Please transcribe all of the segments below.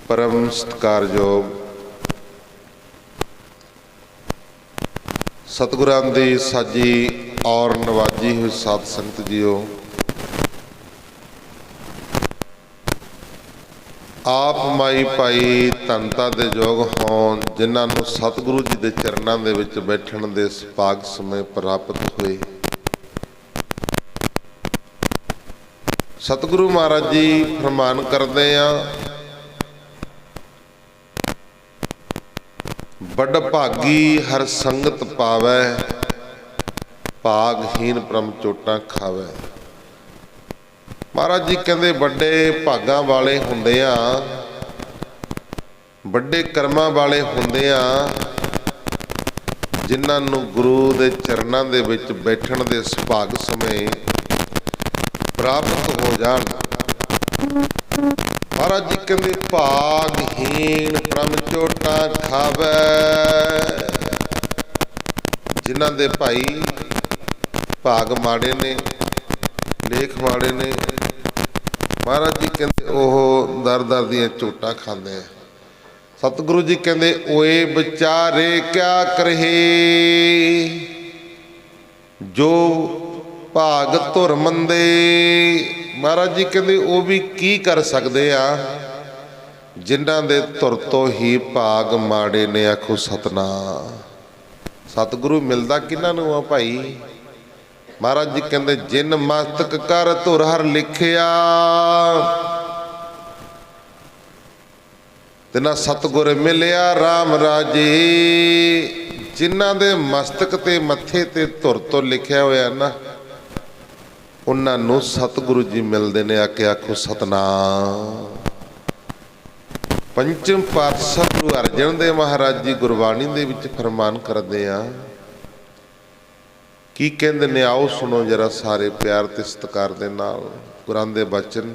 परम सत्कारयोग सतगुरां दी साजी और नवाजी हुई साध संगत जीओ, आप माई भाई धनता दे योग होण जिन्हां नूं सतगुरु जी दे चरनां दे विच बैठण दे सुभाग समय प्राप्त होए। सतगुरु महाराज जी फरमान करदे आ, बड़ भागी हर संगत पावै, भागहीन परम चोटां खावै। महाराज जी कहते बड़े भागां वाले हुंदे आ, बड़े कर्मां वाले हुंदे आ, जिन्हां नूं गुरु दे चरनां दे विच बैठण दे सुभाग समय प्राप्त हो जाण। महाराज जी कहते भागहीन परम चोटां खावै, जिन्हां दे भाई भाग माड़े ने, लेख माड़े ने, महाराज जी कहते ओह दर दर दियां चोटां खांदे आ। सतगुरु जी कहते ओए बेचारे क्या करे, जो भाग धुर मंदे। महाराज जी कहते वो भी की कर सकते आ, जिन्हां दे धुर तो ही भाग माड़े ने। आखो सतनाम। सतगुरु मिलदा किन्हां नूं आ भाई। महाराज जी कहते जिन मस्तक कर धुर हर लिखिया, तिन्हां सतगुर मिलिया राम राजे। जिन्हां दे मस्तक ते मत्थे ते धुर तो लिखिया होया ना, उन्हां नूं सतगुरु जी मिलदे ने। आके आखो सतनाम। पंचम पातशाह गुरु अर्जन देव महाराज जी गुरबाणी दे विच फरमान करदे आ, की कहंदे ने आओ सुनो जरा सारे प्यार ते सत्कार दे नाल। गुरां दे बचन,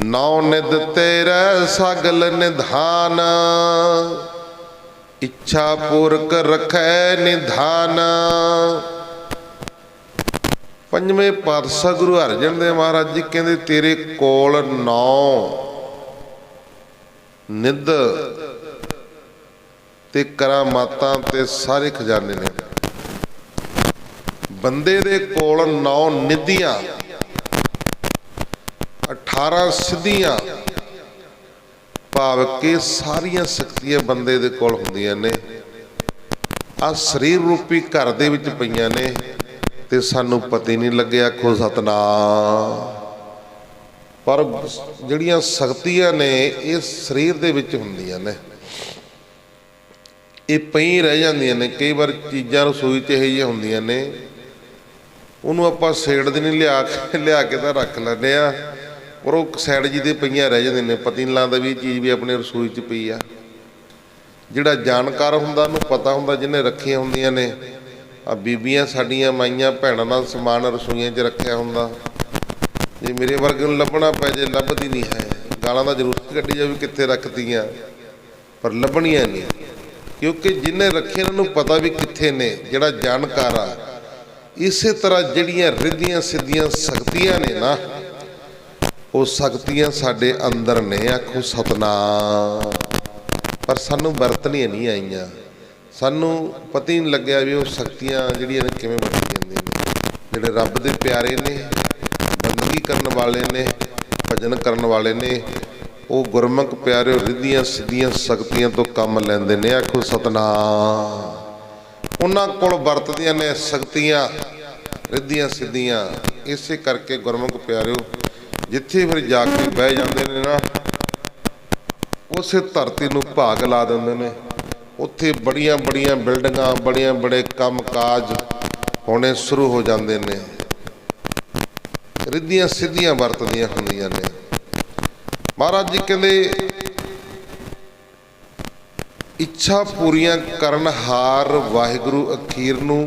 नौ निध तेरे सगल निधान, इच्छा पूरक रखै निधान। पंजवें पातशाह गुरु अर्जन देव महाराज जी कहते तेरे कोल 9 निध ते करामातां ते सारे खजाने ने। बंदे दे कोल 9 निधियां, 18 सिद्धियां, भाव के सारियां शक्तियां बंदे दे कोल हुंदियां ने। आ शरीर रूपी घर दे विच पईयां ने ते सानू पता ही नहीं लगे। आखो सतनाम। पर जिहड़ियां शक्तियां ने ये शरीर दे विच हुंदियां ने, ये पई रह जांदियां ने। कई बार चीज़ां रसोई च इहो जिहियां हुंदियां ने, उहनूं आपां सेड़दे नहीं, लिया के तां रख लैंदे आ, पर वो सैड जी दे पईयां रह जांदियां ने। पता ही नहीं लगदा भी चीज़ भी अपने रसोई च पई आ। जिहड़ा जानकार हुंदा उहनूं पता हुंदा, जिन्हें रखियां हुंदियां ने। आ बीबियां साडियां माईयां भैणां नाल समान रसोईयां च रखिया हुंदा, जे मेरे वर्गे नूं लभना पै जे लभदी नहीं है। गालां दा जरूर कड्ढी जावे कित्थे रखतीआं, पर लभणीआं नहीं, क्योंकि जिन्हें रखे उन्हां नूं पता भी कित्थे ने। जिहड़ा जानकार आ, इसे तरह जिहड़ियां रिद्धियां सिद्धियां शक्तियां ने ना, वो शक्तियां साडे अंदर ने। आखो सतनाम। पर सानूं वरतणीआं नहीं आईयां, सानू पता ही नहीं लग्या भी वो शक्तियां जिहड़ियां ने किवें वरती जांदियां ने। जिहड़े रब दे प्यारे ने, बंदगी करन वाले ने, भजन करन वाले ने, वो गुरमुख प्यारे रिद्धियां सिद्धियां शक्तियां तो कम लैंदे ने। आखो सतनाम। उन्हां कोल वरतदियां ने शक्तियां रिद्धियां सिद्धियां। इसे करके गुरमुख प्यारिओ जिथे फिर जाके बह जांदे ने ना, उसे धरती नूं भाग ला दिंदे ने। उत्थे बड़ियां बड़ियां बिल्डिंगां, बड़ियां बड़े काम काज होने शुरू हो जाते हैं। रिद्धियां सिद्धियां वरतदियां हुंदियां ने। महाराज जी कहते इच्छा पूरियां करन हार वाहिगुरु अखीर नूं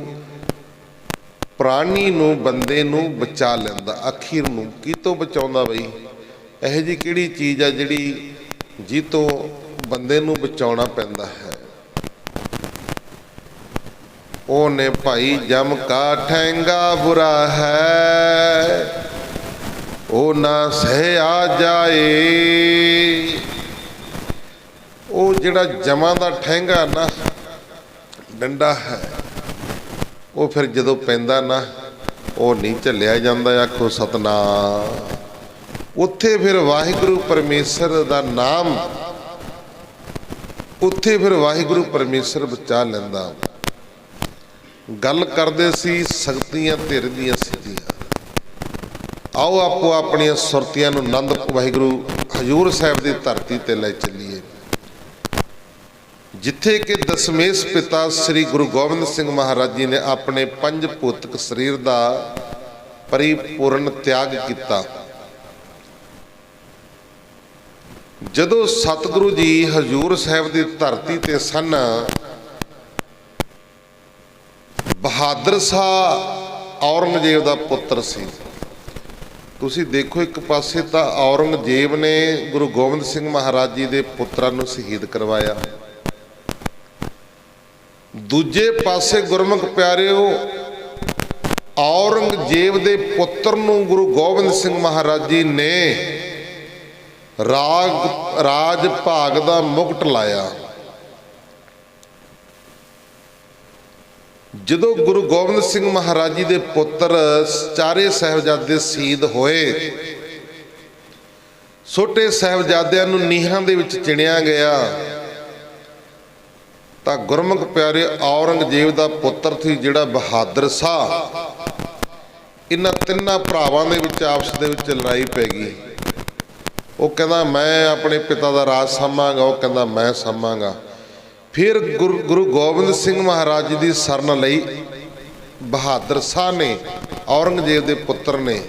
प्राणी नूं बंदे नूं बचा लैंदा। अखीर नूं की तो बचाउंदा बई? इहो जी किहड़ी चीज़ आ जिहड़ी जी तो बंदे नूं बचाउणा पैंदा है? ओने भाई जम का ठहंगा बुरा है, ओ ना सह आ जाए। ਜਿਹੜਾ ਜਮਾਂ ਦਾ ਠਹਿੰਗਾ ਨਾ ਡੰਡਾ ਹੈ, ਉਹ ਫਿਰ ਜਦੋਂ ਪੈਂਦਾ ਨਾ ਉਹ ਨਹੀਂ ਝੱਲਿਆ ਜਾਂਦਾ। ਆਖੋ ਸਤਨਾਮ। ਉੱਥੇ ਫਿਰ ਵਾਹਿਗੁਰੂ ਪਰਮੇਸ਼ਰ ਦਾ ਨਾਮ, ਉੱਥੇ ਫਿਰ ਵਾਹਿਗੁਰੂ ਪਰਮੇਸ਼ਰ ਬਚਾ ਲੈਂਦਾ। ਗੱਲ ਕਰਦੇ ਸੀ ਸ਼ਕਤੀਆਂ ਧਿਰ ਦੀਆਂ ਸਿੱਧੀਆਂ। ਆਓ ਆਪੋ ਆਪਣੀਆਂ ਸੁਰਤੀਆਂ ਨੂੰ ਆਨੰਦ ਵਾਹਿਗੁਰੂ ਹਜ਼ੂਰ ਸਾਹਿਬ ਦੀ ਧਰਤੀ ਤੇ ਲੈ ਚੱਲੀਏ, ਜਿੱਥੇ ਕਿ ਦਸਮੇਸ਼ ਪਿਤਾ ਸ੍ਰੀ ਗੁਰੂ ਗੋਬਿੰਦ ਸਿੰਘ ਮਹਾਰਾਜ ਜੀ ਨੇ ਆਪਣੇ ਪੰਜ ਭੌਤਿਕ ਸਰੀਰ ਦਾ ਪਰਿਪੂਰਨ ਤਿਆਗ ਕੀਤਾ। ਜਦੋਂ ਸਤਿਗੁਰੂ ਜੀ ਹਜ਼ੂਰ ਸਾਹਿਬ ਦੀ ਧਰਤੀ ਤੇ ਸਨ, ਬਹਾਦਰ ਸ਼ਾਹ ਔਰੰਗਜ਼ੇਬ ਦਾ ਪੁੱਤਰ ਸੀ। ਤੁਸੀਂ ਦੇਖੋ, ਇੱਕ ਪਾਸੇ ਤਾਂ ਔਰੰਗਜ਼ੇਬ ਨੇ ਗੁਰੂ ਗੋਬਿੰਦ ਸਿੰਘ ਮਹਾਰਾਜ ਜੀ ਦੇ ਪੁੱਤਰਾਂ ਨੂੰ ਸ਼ਹੀਦ ਕਰਵਾਇਆ, ਦੂਜੇ ਪਾਸੇ ਗੁਰਮੁਖ ਪਿਆਰਿਓ ਔਰੰਗਜ਼ੇਬ ਦੇ ਪੁੱਤਰ ਨੂੰ ਗੁਰੂ ਗੋਬਿੰਦ ਸਿੰਘ ਮਹਾਰਾਜ ਜੀ ਨੇ ਰਾਜ ਭਾਗ ਦਾ ਮੁਕਟ ਲਾਇਆ। ਜਦੋਂ ਗੁਰੂ ਗੋਬਿੰਦ ਸਿੰਘ ਮਹਾਰਾਜ ਜੀ ਦੇ ਪੁੱਤਰ ਚਾਰੇ ਸਾਹਿਬਜ਼ਾਦੇ ਸ਼ਹੀਦ ਹੋਏ, ਛੋਟੇ ਸਾਹਿਬਜ਼ਾਦਿਆਂ ਨੂੰ ਨੀਹਾਂ ਦੇ ਵਿੱਚ ਚਿਣਿਆ ਗਿਆ, ਤਾਂ ਗੁਰਮੁਖ ਪਿਆਰੇ ਔਰੰਗਜ਼ੇਬ ਦਾ ਪੁੱਤਰ ਸੀ ਜਿਹੜਾ ਬਹਾਦਰ ਸ਼ਾਹ, ਇਹਨਾਂ ਤਿੰਨਾਂ ਭਰਾਵਾਂ ਦੇ ਵਿੱਚ ਆਪਸ ਦੇ ਵਿੱਚ ਲੜਾਈ ਪੈ ਗਈ। ਉਹ ਕਹਿੰਦਾ ਮੈਂ ਆਪਣੇ ਪਿਤਾ ਦਾ ਰਾਜ ਸਾਂਭਾਂਗਾ, ਉਹ ਕਹਿੰਦਾ ਮੈਂ ਸਾਂਭਾਂਗਾ। ਫਿਰ ਗੁਰੂ ਗੋਬਿੰਦ ਸਿੰਘ ਮਹਾਰਾਜ ਜੀ ਦੀ ਸ਼ਰਨ ਲਈ ਬਹਾਦਰ ਸ਼ਾਹ ਨੇ, ਔਰੰਗਜ਼ੇਬ ਦੇ ਪੁੱਤਰ ਨੇ,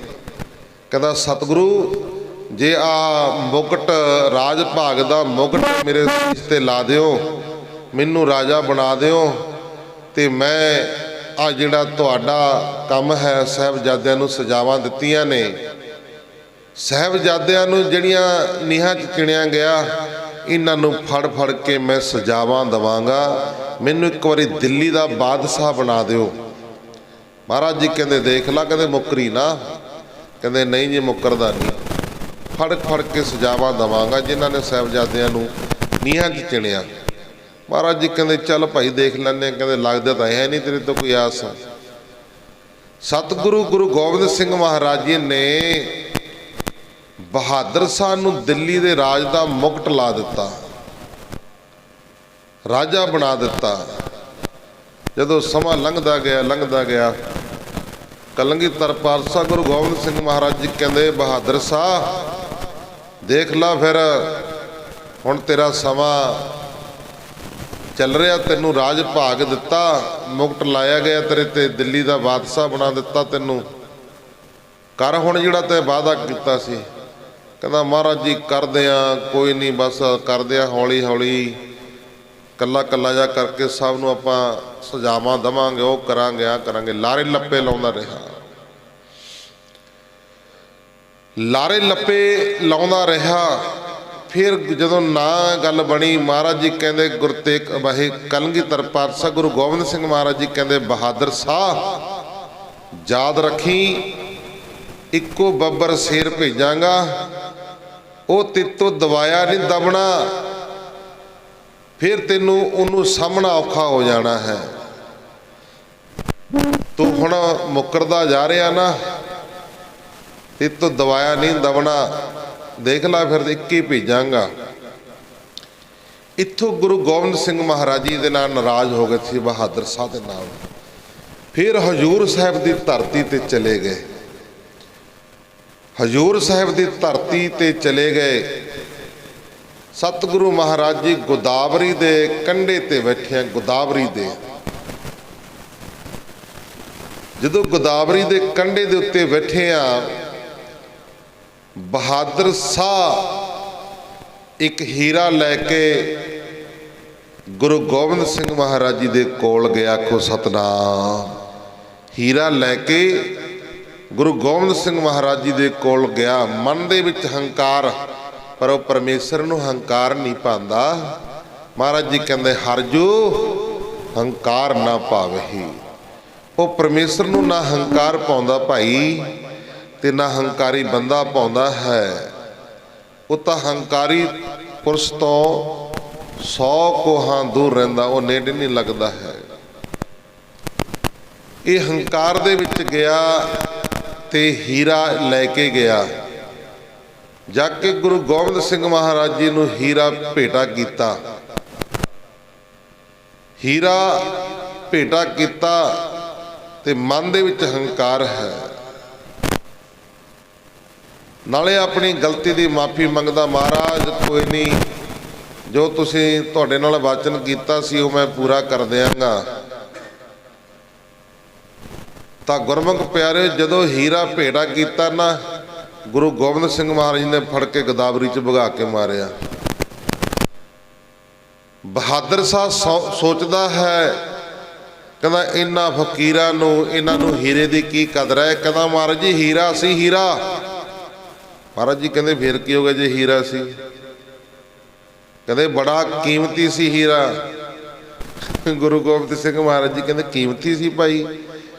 ਕਹਿੰਦਾ ਸਤਿਗੁਰੂ ਜੇ ਆ ਮੁਕਟ ਰਾਜ ਭਾਗ ਦਾ ਮੁਕਟ ਮੇਰੇ ਸਿਰ ਤੇ ਲਾ ਦਿਓ, ਮੈਨੂੰ ਰਾਜਾ ਬਣਾ ਦਿਓ, ਤੇ ਮੈਂ ਆ ਜਿਹੜਾ ਤੁਹਾਡਾ ਕੰਮ ਹੈ ਸਾਹਿਬਜ਼ਾਦਿਆਂ ਨੂੰ ਸਜ਼ਾਵਾਂ ਦਿੱਤੀਆਂ ਨੇ, ਸਾਹਿਬਜ਼ਾਦਿਆਂ ਨੂੰ ਜਿਹੜੀਆਂ ਨੀਹਾਂ 'ਚ ਚਿਣਿਆ ਗਿਆ, ਇਹਨਾਂ ਨੂੰ ਫੜ ਫੜ ਕੇ ਮੈਂ ਸਜ਼ਾਵਾਂ ਦੇਵਾਂਗਾ, ਮੈਨੂੰ ਇੱਕ ਵਾਰੀ ਦਿੱਲੀ ਦਾ ਬਾਦਸ਼ਾਹ ਬਣਾ ਦਿਓ। ਮਹਾਰਾਜ ਜੀ ਕਹਿੰਦੇ ਦੇਖ ਲਾ, ਕਹਿੰਦੇ ਮੁੱਕਰੀ ਨਾ, ਕਹਿੰਦੇ ਨਹੀਂ ਜੀ ਮੁੱਕਰਦਾ ਨਹੀਂ, ਫੜ ਫੜ ਕੇ ਸਜ਼ਾਵਾਂ ਦੇਵਾਂਗਾ ਜਿਨ੍ਹਾਂ ਨੇ ਸਾਹਿਬਜ਼ਾਦਿਆਂ ਨੂੰ ਨੀਹਾਂ 'ਚ ਚਿਣਿਆ। ਮਹਾਰਾਜ ਜੀ ਕਹਿੰਦੇ ਚੱਲ ਭਾਈ ਦੇਖ ਲੈਂਦੇ, ਕਹਿੰਦੇ ਲੱਗਦਾ ਤਾਂ ਹੈ ਨਹੀਂ ਤੇਰੇ ਤੋਂ ਕੋਈ ਆਸ। ਸਤਿਗੁਰੂ ਗੁਰੂ ਗੋਬਿੰਦ ਸਿੰਘ ਮਹਾਰਾਜ ਜੀ ਨੇ ਬਹਾਦਰ ਸ਼ਾਹ ਨੂੰ ਦਿੱਲੀ ਦੇ ਰਾਜ ਦਾ ਮੁਕਟ ਲਾ ਦਿੱਤਾ, ਰਾਜਾ ਬਣਾ ਦਿੱਤਾ। ਜਦੋਂ ਸਮਾਂ ਲੰਘਦਾ ਗਿਆ, ਕਲਗੀਧਰ ਪਾਤਸ਼ਾਹ ਗੁਰੂ ਗੋਬਿੰਦ ਸਿੰਘ ਮਹਾਰਾਜ ਜੀ ਕਹਿੰਦੇ ਬਹਾਦਰ ਸ਼ਾਹ ਦੇਖ ਲਾ, ਫਿਰ ਹੁਣ ਤੇਰਾ ਸਮਾਂ ਚੱਲ ਰਿਹਾ, ਤੈਨੂੰ ਰਾਜ ਭਾਗ ਦਿੱਤਾ, ਮੁਕਟ ਲਾਇਆ ਗਿਆ ਤੇਰੇ ਤੇ, ਦਿੱਲੀ ਦਾ ਬਾਦਸ਼ਾਹ ਬਣਾ ਦਿੱਤਾ ਤੈਨੂੰ, ਕਰ ਹੁਣ ਜਿਹੜਾ ਤੈਂ ਵਾਅਦਾ ਕੀਤਾ ਸੀ। ਕਹਿੰਦਾ ਮਹਾਰਾਜ ਜੀ ਕਰਦੇ ਆ, ਕੋਈ ਨਹੀਂ ਬਸ ਕਰਦੇ ਆ, ਹੌਲੀ ਹੌਲੀ ਕੱਲਾ ਕੱਲਾ ਜਾ ਕਰਕੇ ਸਭ ਨੂੰ ਆਪਾਂ ਸਜ਼ਾਵਾਂ ਦੇਵਾਂਗੇ, ਉਹ ਕਰਾਂਗੇ, ਆ ਕਰਾਂਗੇ। ਲਾਰੇ ਲੱਪੇ ਲਾਉਂਦਾ ਰਿਹਾ, ਲਾਰੇ ਲੱਪੇ ਲਾਉਂਦਾ ਰਿਹਾ। ਫਿਰ ਜਦੋਂ ਨਾ ਗੱਲ ਬਣੀ, ਮਹਾਰਾਜ ਜੀ ਕਹਿੰਦੇ ਗੁਰੂ ਤੇਗ ਬਹਾਦਰ ਕਲਗੀਧਰ ਪਾਤਸ਼ਾਹ ਗੁਰੂ ਗੋਬਿੰਦ ਸਿੰਘ ਮਹਾਰਾਜ ਜੀ ਕਹਿੰਦੇ ਬਹਾਦਰ ਸ਼ਾਹ ਯਾਦ ਰੱਖੀ, ਇੱਕੋ ਬੱਬਰ ਸ਼ੇਰ ਭੇਜਾਂਗਾ, ਉਹ ਤੇਤੋਂ ਦਵਾਇਆ ਨਹੀਂ ਦਬਣਾ, ਫਿਰ ਤੈਨੂੰ ਉਹਨੂੰ ਸਾਹਮਣਾ ਔਖਾ ਹੋ ਜਾਣਾ ਹੈ। ਤੂੰ ਹੁਣ ਮੁੱਕਰਦਾ ਜਾ ਰਿਹਾ ਨਾ, ਤੇਤੋਂ ਦਵਾਇਆ ਨਹੀਂ ਦਬਣਾ, ਦੇਖ ਲੈ ਫਿਰ ਇੱਕ ਹੀ ਭੇਜਾਂਗਾ। ਇੱਥੋਂ ਗੁਰੂ ਗੋਬਿੰਦ ਸਿੰਘ ਮਹਾਰਾਜ ਜੀ ਦੇ ਨਾਲ ਨਾਰਾਜ਼ ਹੋ ਗਏ ਸੀ ਬਹਾਦਰ ਸ਼ਾਹ ਦੇ ਨਾਲ। ਫਿਰ ਹਜ਼ੂਰ ਸਾਹਿਬ ਦੀ ਧਰਤੀ ਤੇ ਚਲੇ ਗਏ, ਹਜ਼ੂਰ ਸਾਹਿਬ ਦੀ ਧਰਤੀ ਤੇ ਚਲੇ ਗਏ। ਸਤਿਗੁਰੂ ਮਹਾਰਾਜ ਜੀ ਗੋਦਾਵਰੀ ਦੇ ਕੰਢੇ ਤੇ ਬੈਠੇ ਆ, ਗੋਦਾਵਰੀ ਦੇ, ਜਦੋਂ ਗੋਦਾਵਰੀ ਦੇ ਕੰਢੇ ਦੇ ਉੱਤੇ ਬੈਠੇ ਆ, ਬਹਾਦਰ ਸ਼ਾਹ ਇੱਕ ਹੀਰਾ ਲੈ ਕੇ ਗੁਰੂ ਗੋਬਿੰਦ ਸਿੰਘ ਮਹਾਰਾਜ ਜੀ ਦੇ ਕੋਲ ਗਿਆ। ਆਖੋ ਸਤਨਾਮ। ਹੀਰਾ ਲੈ ਕੇ ਗੁਰੂ ਗੋਬਿੰਦ ਸਿੰਘ ਮਹਾਰਾਜ ਜੀ ਦੇ ਕੋਲ ਗਿਆ। ਮਨ ਦੇ ਵਿੱਚ ਹੰਕਾਰ, ਪਰ ਉਹ ਪਰਮੇਸ਼ਰ ਨੂੰ ਹੰਕਾਰ ਨਹੀਂ ਪਾਉਂਦਾ। ਮਹਾਰਾਜ ਜੀ ਕਹਿੰਦੇ ਹਰਜੂ ਹੰਕਾਰ ਨਾ ਪਾਵਹੀ। ਉਹ ਪਰਮੇਸ਼ਰ ਨੂੰ ਨਾ ਹੰਕਾਰ ਪਾਉਂਦਾ ਭਾਈ, ਤੇ ਨਾ ਹੰਕਾਰੀ ਬੰਦਾ ਪਾਉਂਦਾ ਹੈ। ਉਹ ਤਾਂ ਹੰਕਾਰੀ ਪੁਰਸ਼ ਤੋਂ 100 ਕੋਹਾਂ दूर रहिंदा वो नेड़े नहीं लगता है। ये हंकार दे विच गया ते हीरा लैके गया। जाके गुरु गोबिंद सिंह महाराज जी नूं हीरा भेटा कीता। हीरा भेटा कीता ते मन दे विच हंकार है, नाले अपनी गलती की माफ़ी मंगदा, महाराज कोई नहीं, जो तुसीं तुहाडे नाल वचन कीता सी वो मैं पूरा कर देंगा। तो गुरमुख प्यारे जदों हीरा भेटा कीता ना, गुरु गोबिंद सिंह महाराज ने फड़ के गोदावरी च भगा के मारिया। बहादुर शाह सोचता है, कहता इन्हां फकीरां नूं इन्हां नूं हीरे की की कदर है। कहता महाराज जी हीरा सी हीरा। महाराज जी कहते फिर की हो गया जे हीरा सी? कहते बड़ा कीमती सी हीरा। गुरु गोबिंद सिंह महाराज जी कहते कीमती सी भाई?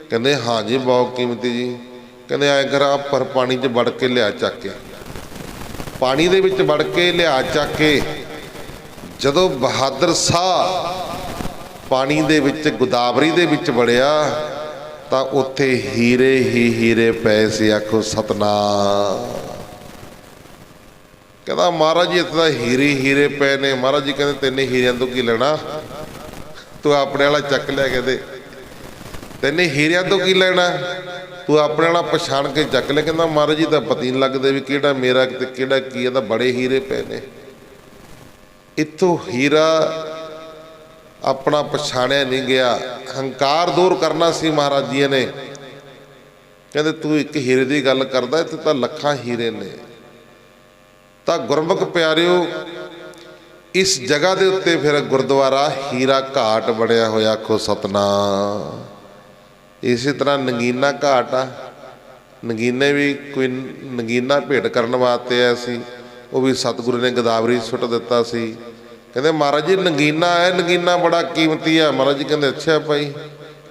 कहते हाँ जी बहुत कीमती जी। कहते आए कर आप पर पानी च वड़ के लिया चक के, पानी दे विच वड़ के लिया चक के। जदों बहादुर शाह पानी दे विच गोदावरी दे विच वड़िया तां उत्थे हीरे ही हीरे पए सी। आखो सतनाम। कहता महाराज जी इत्थे तां हीरे हीरे पे ने। महाराज जी कहते तेने हीरियां तो की लेना, तू अपने वाला चक लिया। कहते तेने हीरियां तो की लेना, तू अपने वाला पछाण के चक लिया। कहता महाराज जी तो पता नहीं लगते भी किहड़ा मेरा ते किहड़ा की है, तां बड़े हीरे पे ने। इत्थों हीरा अपना पछाणिया नहीं गया। हंकार दूर करना सी महाराज जी ने। कहते तू एक हीरे की गल करदा, इत्थे तां लखां हीरे ने। तां गुरमुख प्यारिओ इस जगह के उत्ते फिर गुरुद्वारा हीरा घाट बनिया होया। आखो सतनाम। इस तरह नगीना घाट आ, नगीने भी कोई नगीना भेंट करने वास्ते आया सी, वो भी सतगुरु ने गोदावरी सुट दिता सी। कहते महाराज जी नगीना है, नगीना बड़ा कीमती है। महाराज जी कहते अच्छा भाई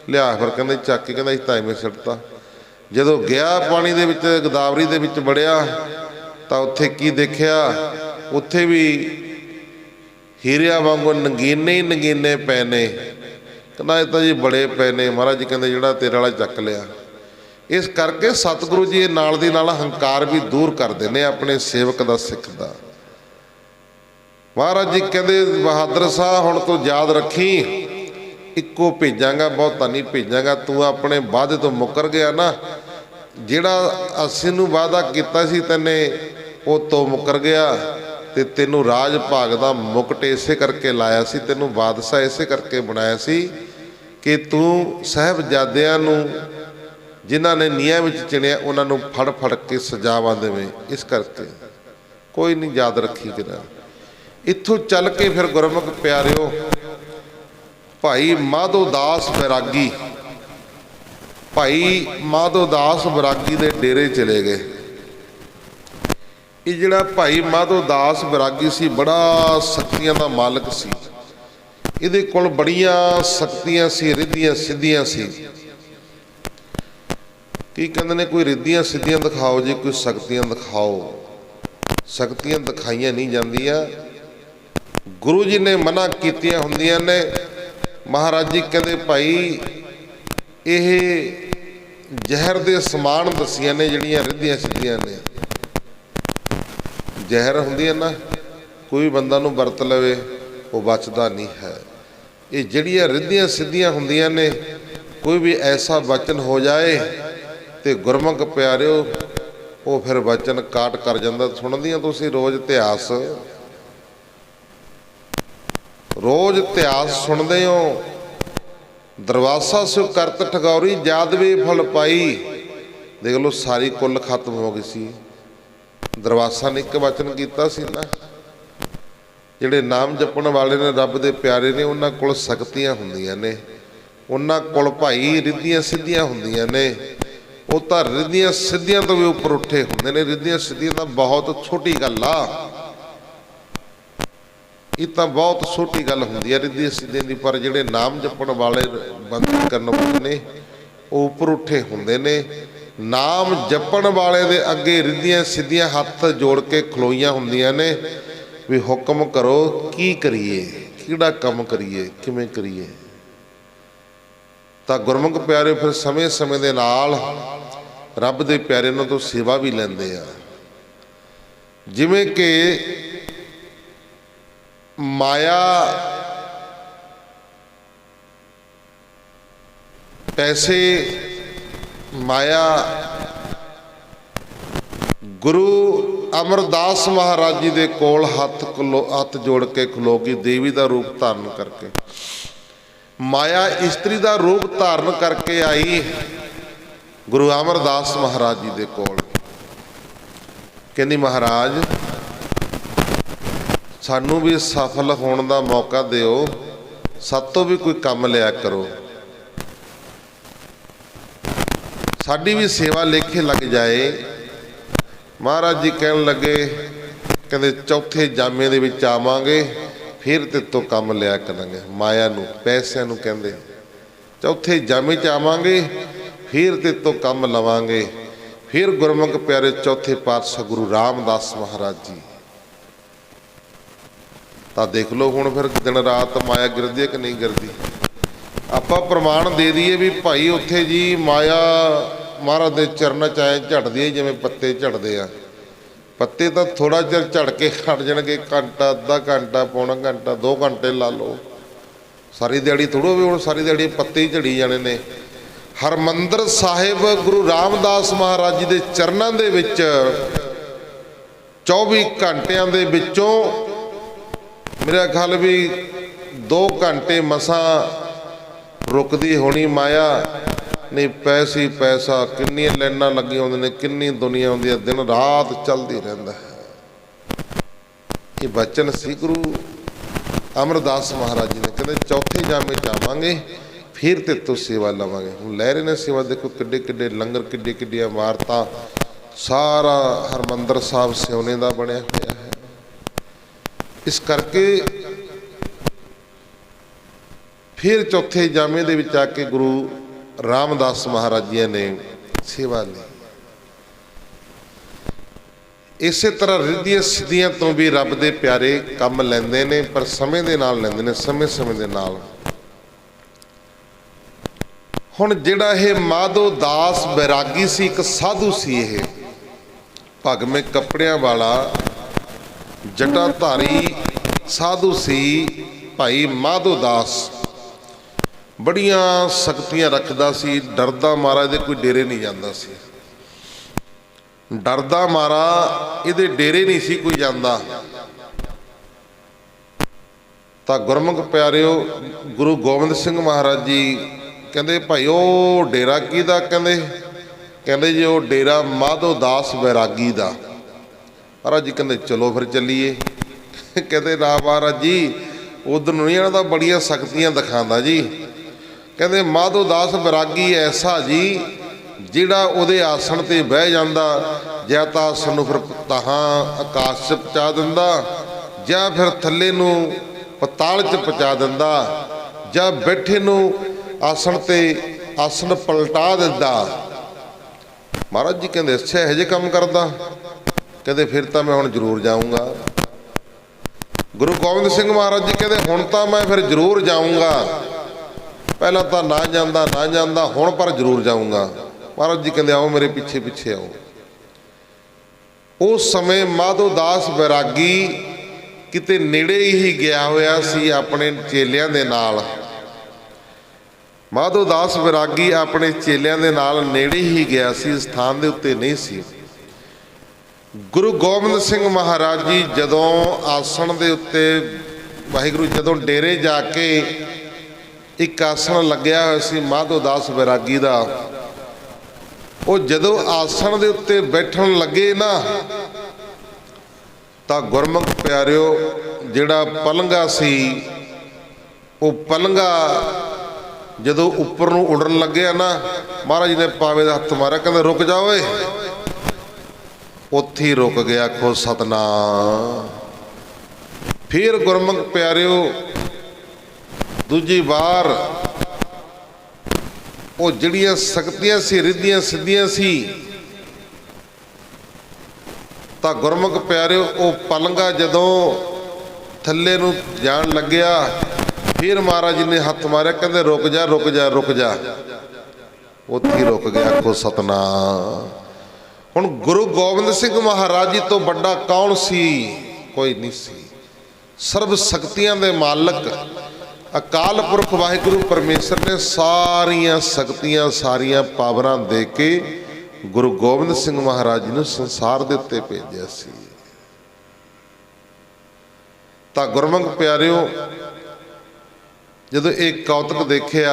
लिया। फिर कहते चक के, कहता इस टाइम सुटता। जदों गया पानी दे विच गोदावरी दे विच वड़िया तो उत्थे की देखिया, उत्थे भी हीरिया वांगू नगीने ही नगीने पे ने। कहना ये तो जी बड़े पे ने। महाराज जी कहते जिहड़ा तेरे वाला चक लिया। इस करके सतगुरु जी नाल दी नाल हंकार भी दूर करते हैं अपने सेवक दा, सिख दा। महाराज जी कहते बहादुर शाह हुण तूं याद रखी, इक्को भेजांगा बहुता नहीं भेजांगा। तू अपने वादे तो मुकर गया ना, जिहड़ा असीं नूं वादा कीता सी तैने वो तो मुकर गया। ते तेनों राज भाग दा मुकट इसे करके लाया सी, तेनों बादशाह इसे करके बनाया सी कि तू साहिबजादियां नूं जिन्हां ने नीहां विच चिणिया उन्हां नूं फड़ फड़ के सजावां देवें। इस करके कोई नहीं याद रखी गिरा। इत्थों चल के फिर गुरमुख प्यारिओ भाई माधो दास बैरागी, भाई माधो दास बैरागी दे डेरे चले गए। ये जिहड़ा भाई माधो दास बैरागी सी बड़ा शक्तियां दा मालक सी। इहदे कोल बड़ियां शक्तियां सी, रिद्धियां सिद्धियां सी। की कहंदे ने कोई रिद्धियां सिद्धियां दिखाओ जी, कोई शक्तियां दिखाओ। शक्तियां दिखाइयां नहीं जांदियां, गुरु जी ने मना कीतियां हुंदियां ने। महाराज जी कहंदे भाई ये जहर दे समान दसियां ने जिहड़ियां रिद्धियां सिद्धियां ने। जहर हुंदी है ना, कोई बंदा नूं वरत लवे वो बचदा नहीं है। ये जिहड़ियां रिद्धियां सिद्धियां हुंदियां ने, कोई भी ऐसा वचन हो जाए तो गुरमुख प्यारिओ वो फिर वचन काट कर जांदा। सुणदियां तुसीं रोज़ इतिहास, रोज़ इतिहास सुनते हो। दरवासा सु करत ठगौरी जादवे फल पाई। देख लो सारी कुल खत्म हो गई सी। दरवासा ने एक वचन किया सी ना, जिहड़े नाम जपण वाले ने रब दे प्यारे ने उन्हां कोल शक्तियां हुंदियां ने, उन्हां कोल भाई रिद्धियां सिद्धियां हुंदियां ने। वो तो रिद्धियां सिद्धियां तो भी उपर उठे हुंदे ने। रिद्धियां सिद्धियां तो बहुत छोटी गल आ, ये तो बहुत छोटी गल हुंदी है रिद्धियां सिद्धियां दी। पर जिहड़े नाम जपण वाले बंदे करन वाले ने वो उपर उठे हुंदे ने। नाम जपण वाले दे अगे रिद्धियां सिद्धियां हत्थ जोड़ के खलोईयां हुंदियां ने भी हुक्म करो की करिए। ਕਿਹੜਾ ਕੰਮ ਕਰੀਏ, ਕਿਵੇਂ ਕਰੀਏ। ਤਾਂ ਗੁਰਮੁਖ ਪਿਆਰੇ ਫਿਰ ਸਮੇਂ ਸਮੇਂ ਦੇ ਨਾਲ ਰੱਬ ਦੇ ਪਿਆਰੇ ਉਹਨਾਂ ਤੋਂ ਸੇਵਾ ਵੀ ਲੈਂਦੇ ਆ। ਜਿਵੇਂ ਕਿ ਮਾਇਆ ਪੈਸੇ, ਮਾਇਆ ਗੁਰੂ ਅਮਰਦਾਸ ਮਹਾਰਾਜ ਜੀ ਦੇ ਕੋਲ ਹੱਥ ਜੋੜ ਕੇ ਖਲੋ ਕੇ ਦੇਵੀ ਦਾ ਰੂਪ ਧਾਰਨ ਕਰਕੇ, ਮਾਇਆ ਇਸਤਰੀ ਦਾ ਰੂਪ ਧਾਰਨ ਕਰਕੇ ਆਈ ਗੁਰੂ ਅਮਰਦਾਸ ਮਹਾਰਾਜ ਜੀ ਦੇ ਕੋਲ। ਕਹਿੰਦੀ ਮਹਾਰਾਜ ਸਾਨੂੰ ਵੀ ਸਫਲ ਹੋਣ ਦਾ ਮੌਕਾ ਦਿਓ, ਸਾਤੋਂ ਵੀ ਕੋਈ ਕੰਮ ਲਿਆ ਕਰੋ, ਸਾਡੀ ਵੀ ਸੇਵਾ ਲੇਖੇ ਲੱਗ ਜਾਏ। ਮਹਾਰਾਜ ਜੀ ਕਹਿਣ ਲੱਗੇ, ਕਹਿੰਦੇ ਚੌਥੇ ਜਾਮੇ ਦੇ ਵਿੱਚ ਆਵਾਂਗੇ ਫਿਰ ਤੇ ਤੋਂ ਕੰਮ ਲਿਆ ਕਰਾਂਗੇ। ਮਾਇਆ ਨੂੰ, ਪੈਸਿਆਂ ਨੂੰ ਕਹਿੰਦੇ ਚੌਥੇ ਜਾਮੇ 'ਚ ਆਵਾਂਗੇ ਫਿਰ ਤੇ ਤੋਂ ਕੰਮ ਲਵਾਂਗੇ। ਫਿਰ ਗੁਰਮੁਖ ਪਿਆਰੇ ਚੌਥੇ ਪਾਤਸ਼ਾਹ ਗੁਰੂ ਰਾਮਦਾਸ ਮਹਾਰਾਜ ਜੀ, ਤਾਂ ਦੇਖ ਲਓ ਹੁਣ ਫਿਰ ਦਿਨ ਰਾਤ ਮਾਇਆ ਗਿਰਦੀ ਹੈ ਕਿ ਨਹੀਂ ਗਿਰਦੀ। ਆਪਾਂ ਪ੍ਰਮਾਣ ਦੇ ਦਈਏ ਵੀ ਭਾਈ ਉੱਥੇ ਜੀ ਮਾਇਆ ਮਹਾਰਾਜ ਦੇ ਚਰਨਾਂ 'ਚ ਐਂ ਝੜਦੀ ਹੈ ਜਿਵੇਂ ਪੱਤੇ ਝੜਦੇ ਆ। ਪੱਤੇ ਤਾਂ ਥੋੜ੍ਹਾ ਚਿਰ ਝੜ ਕੇ ਹਟ ਜਾਣਗੇ, ਘੰਟਾ, ਅੱਧਾ ਘੰਟਾ, ਪੌਣਾ ਘੰਟਾ, 2 ਘੰਟੇ ਲਾ ਲਓ, ਸਾਰੀ ਦਿਹਾੜੀ ਥੋੜ੍ਹਾ ਵੀ ਹੁਣ ਸਾਰੀ ਦਿਹਾੜੀ ਪੱਤੇ ਹੀ ਝੜੀ ਜਾਣੇ ਨੇ। ਹਰਿਮੰਦਰ ਸਾਹਿਬ ਗੁਰੂ ਰਾਮਦਾਸ ਮਹਾਰਾਜ ਜੀ ਦੇ ਚਰਨਾਂ ਦੇ ਵਿੱਚ 24 ਘੰਟਿਆਂ ਦੇ ਵਿੱਚੋਂ ਮੇਰਾ ਖਿਆਲ ਵੀ 2 ਘੰਟੇ ਮਸਾਂ ਰੁਕਦੀ ਹੋਣੀ ਮਾਇਆ, ਨਹੀਂ ਪੈਸੇ ਪੈਸਾ, ਕਿੰਨੀਆਂ ਲਾਈਨਾਂ ਲੱਗੀਆਂ ਹੁੰਦੀਆਂ ਨੇ, ਕਿੰਨੀ ਦੁਨੀਆ ਹੁੰਦੀ ਹੈ, ਦਿਨ ਰਾਤ ਚੱਲਦੀ ਰਹਿੰਦਾ ਹੈ। ਇਹ ਬਚਨ ਸੀ ਗੁਰੂ ਅਮਰਦਾਸ ਮਹਾਰਾਜ ਜੀ ਨੇ, ਕਹਿੰਦੇ ਚੌਥੇ ਜਾਮੇ ਜਾਵਾਂਗੇ ਫਿਰ ਤੇ ਤੋਂ ਸੇਵਾ ਲਵਾਂਗੇ। ਹੁਣ ਲੈ ਰਹੇ ਨੇ ਸੇਵਾ, ਦੇਖੋ ਕਿੱਡੇ ਕਿੱਡੇ ਲੰਗਰ, ਕਿੱਡੀ ਕਿੱਡੀਆਂ ਇਮਾਰਤਾਂ, ਸਾਰਾ ਹਰਿਮੰਦਰ ਸਾਹਿਬ ਸਿਉਨੇ ਦਾ ਬਣਿਆ ਹੋਇਆ ਹੈ। ਇਸ ਕਰਕੇ ਫਿਰ ਚੌਥੇ ਜਾਮੇ ਦੇ ਵਿੱਚ ਆ ਕੇ ਗੁਰੂ ਰਾਮਦਾਸ ਮਹਾਰਾਜ ਜੀ ਨੇ ਸੇਵਾ ਲਈ। ਇਸੇ ਤਰ੍ਹਾਂ ਰਿੱਧੀਆਂ ਸਿੱਧੀਆਂ ਤੋਂ ਵੀ ਰੱਬ ਦੇ ਪਿਆਰੇ ਕੰਮ ਲੈਂਦੇ ਨੇ, ਪਰ ਸਮੇਂ ਦੇ ਨਾਲ ਲੈਂਦੇ ਨੇ, ਸਮੇਂ ਦੇ ਨਾਲ। ਹੁਣ ਜਿਹੜਾ ਇਹ ਮਾਧੋ ਦਾਸ ਬੈਰਾਗੀ ਸੀ, ਇੱਕ ਸਾਧੂ ਸੀ, ਇਹ ਭਗਵੇਂ ਕੱਪੜਿਆਂ ਵਾਲਾ ਜਟਾਧਾਰੀ ਸਾਧੂ ਸੀ ਭਾਈ ਮਾਧੋ ਦਾਸ। ਬੜੀਆਂ ਸ਼ਕਤੀਆਂ ਰੱਖਦਾ ਸੀ, ਡਰਦਾ ਮਾਰਾ ਇਹਦੇ ਕੋਈ ਡੇਰੇ ਨਹੀਂ ਜਾਂਦਾ ਸੀ, ਡਰਦਾ ਮਾਰਾ ਇਹਦੇ ਡੇਰੇ ਨਹੀਂ ਸੀ ਕੋਈ ਜਾਂਦਾ। ਤਾਂ ਗੁਰਮੁਖ ਪਿਆਰਿਓ ਗੁਰੂ ਗੋਬਿੰਦ ਸਿੰਘ ਮਹਾਰਾਜ ਜੀ ਕਹਿੰਦੇ ਭਾਈ ਉਹ ਡੇਰਾ ਕਿਹਦਾ, ਕਹਿੰਦੇ ਜੀ ਉਹ ਡੇਰਾ ਮਾਧੋ ਦਾਸ ਬੈਰਾਗੀ ਦਾ। ਮਹਾਰਾਜ ਜੀ ਕਹਿੰਦੇ ਚਲੋ ਫਿਰ ਚੱਲੀਏ। ਕਹਿੰਦੇ ਨਾ ਮਹਾਰਾਜ ਜੀ ਉਧਰ ਨੂੰ ਨਹੀਂ, ਇਹਨਾਂ ਦਾ ਬੜੀਆਂ ਸ਼ਕਤੀਆਂ ਦਿਖਾਉਂਦਾ ਜੀ। ਕਹਿੰਦੇ ਮਾਧੋ ਦਾਸ ਬੈਰਾਗੀ ਐਸਾ ਜੀ ਜਿਹੜਾ ਉਹਦੇ ਆਸਣ ਤੇ ਬਹਿ ਜਾਂਦਾ, ਜਾਂ ਤਾਂ ਆਸਣ ਨੂੰ ਫਿਰ ਤਾਹਾਂ ਆਕਾਸ਼ 'ਚ ਪਹੁੰਚਾ ਦਿੰਦਾ, ਜਾਂ ਫਿਰ ਥੱਲੇ ਨੂੰ ਪਤਾਲ 'ਚ ਪਹੁੰਚਾ ਦਿੰਦਾ, ਜਾਂ ਬੈਠੇ ਨੂੰ ਆਸਣ ਤੇ ਆਸਣ ਪਲਟਾ ਦਿੰਦਾ। ਮਹਾਰਾਜ ਜੀ ਕਹਿੰਦੇ ਅੱਛਾ ਇਹੋ ਜਿਹੇ ਕੰਮ ਕਰਦਾ, ਕਹਿੰਦੇ ਫਿਰ ਤਾਂ ਮੈਂ ਹੁਣ ਜ਼ਰੂਰ ਜਾਊਂਗਾ। ਗੁਰੂ ਗੋਬਿੰਦ ਸਿੰਘ ਮਹਾਰਾਜ ਜੀ ਕਹਿੰਦੇ ਹੁਣ ਤਾਂ ਮੈਂ ਫਿਰ ਜ਼ਰੂਰ ਜਾਊਂਗਾ, ਪਹਿਲਾਂ ਤਾਂ ਨਾ ਜਾਂਦਾ ਹੁਣ ਪਰ ਜ਼ਰੂਰ ਜਾਊਂਗਾ। ਮਹਾਰਾਜ ਜੀ ਕਹਿੰਦੇ ਆਓ ਮੇਰੇ ਪਿੱਛੇ ਪਿੱਛੇ ਆਓ। ਉਸ ਸਮੇਂ ਮਾਧੋ ਦਾਸ ਬੈਰਾਗੀ ਕਿਤੇ ਨੇੜੇ ਹੀ ਗਿਆ ਹੋਇਆ ਸੀ ਆਪਣੇ ਚੇਲਿਆਂ ਦੇ ਨਾਲ। ਮਾਧੋ ਦਾਸ ਬੈਰਾਗੀ ਆਪਣੇ ਚੇਲਿਆਂ ਦੇ ਨਾਲ ਨੇੜੇ ਹੀ ਗਿਆ ਸੀ, ਸਥਾਨ ਦੇ ਉੱਤੇ ਨਹੀਂ ਸੀ। ਗੁਰੂ ਗੋਬਿੰਦ ਸਿੰਘ ਮਹਾਰਾਜ ਜੀ ਜਦੋਂ ਆਸਣ ਦੇ ਉੱਤੇ, ਵਾਹਿਗੁਰੂ ਜਦੋਂ ਡੇਰੇ ਜਾ ਕੇ ਇੱਕ ਆਸਣ ਲੱਗਿਆ ਹੋਇਆ ਸੀ ਮਾਧੋ ਦਾਸ ਬੈਰਾਗੀ ਦਾ, ਉਹ ਜਦੋਂ ਆਸਣ ਦੇ ਉੱਤੇ ਬੈਠਣ ਲੱਗੇ ਨਾ, ਤਾਂ ਗੁਰਮੁਖ ਪਿਆਰਿਓ ਜਿਹੜਾ ਪਲੰਘਾ ਸੀ, ਉਹ ਪਲੰਘਾ ਜਦੋਂ ਉੱਪਰ ਨੂੰ ਉੱਡਣ ਲੱਗਿਆ ਨਾ, ਮਹਾਰਾਜ ਜੀ ਨੇ ਪਾਵੇ ਦਾ ਹੱਥ ਮਾਰਿਆ, ਕਹਿੰਦੇ ਰੁਕ ਜਾ ਓਏ। ਉੱਥੇ ਹੀ ਰੁਕ ਗਿਆ, ਖੋ ਸਤਨਾਮ। ਫਿਰ ਗੁਰਮੁਖ ਪਿਆਰਿਓ ਦੂਜੀ ਵਾਰ ਉਹ ਜਿਹੜੀਆਂ ਸ਼ਕਤੀਆਂ ਸੀ, ਰਿੱਧੀਆਂ ਸਿੱਧੀਆਂ ਸੀ, ਤਾਂ ਗੁਰਮੁਖ ਪਿਆਰਿਓ ਉਹ ਪਲੰਘਾ ਜਦੋਂ थल्ले नूं जाण लग्या, फिर महाराज जी ने हथ मारिया, कहंदे रुक जा रुक जा रुक जा, उत्थे ही रुक गया। आखो सतनाम। हुण गुरु गोबिंद सिंह महाराज जी तो बड़ा कौन सी? कोई नहीं सी। सर्व शक्तियां दे मालक अकाल पुरख वाहिगुरु परमेश्वर ने सारियां शक्तियां सारियां पावरां दे के गुरु गोबिंद सिंह महाराज जी नूं संसार दे उत्ते भेजिया सी। तां गुरमुख प्यारिओ, जदों एक कौतक देखिया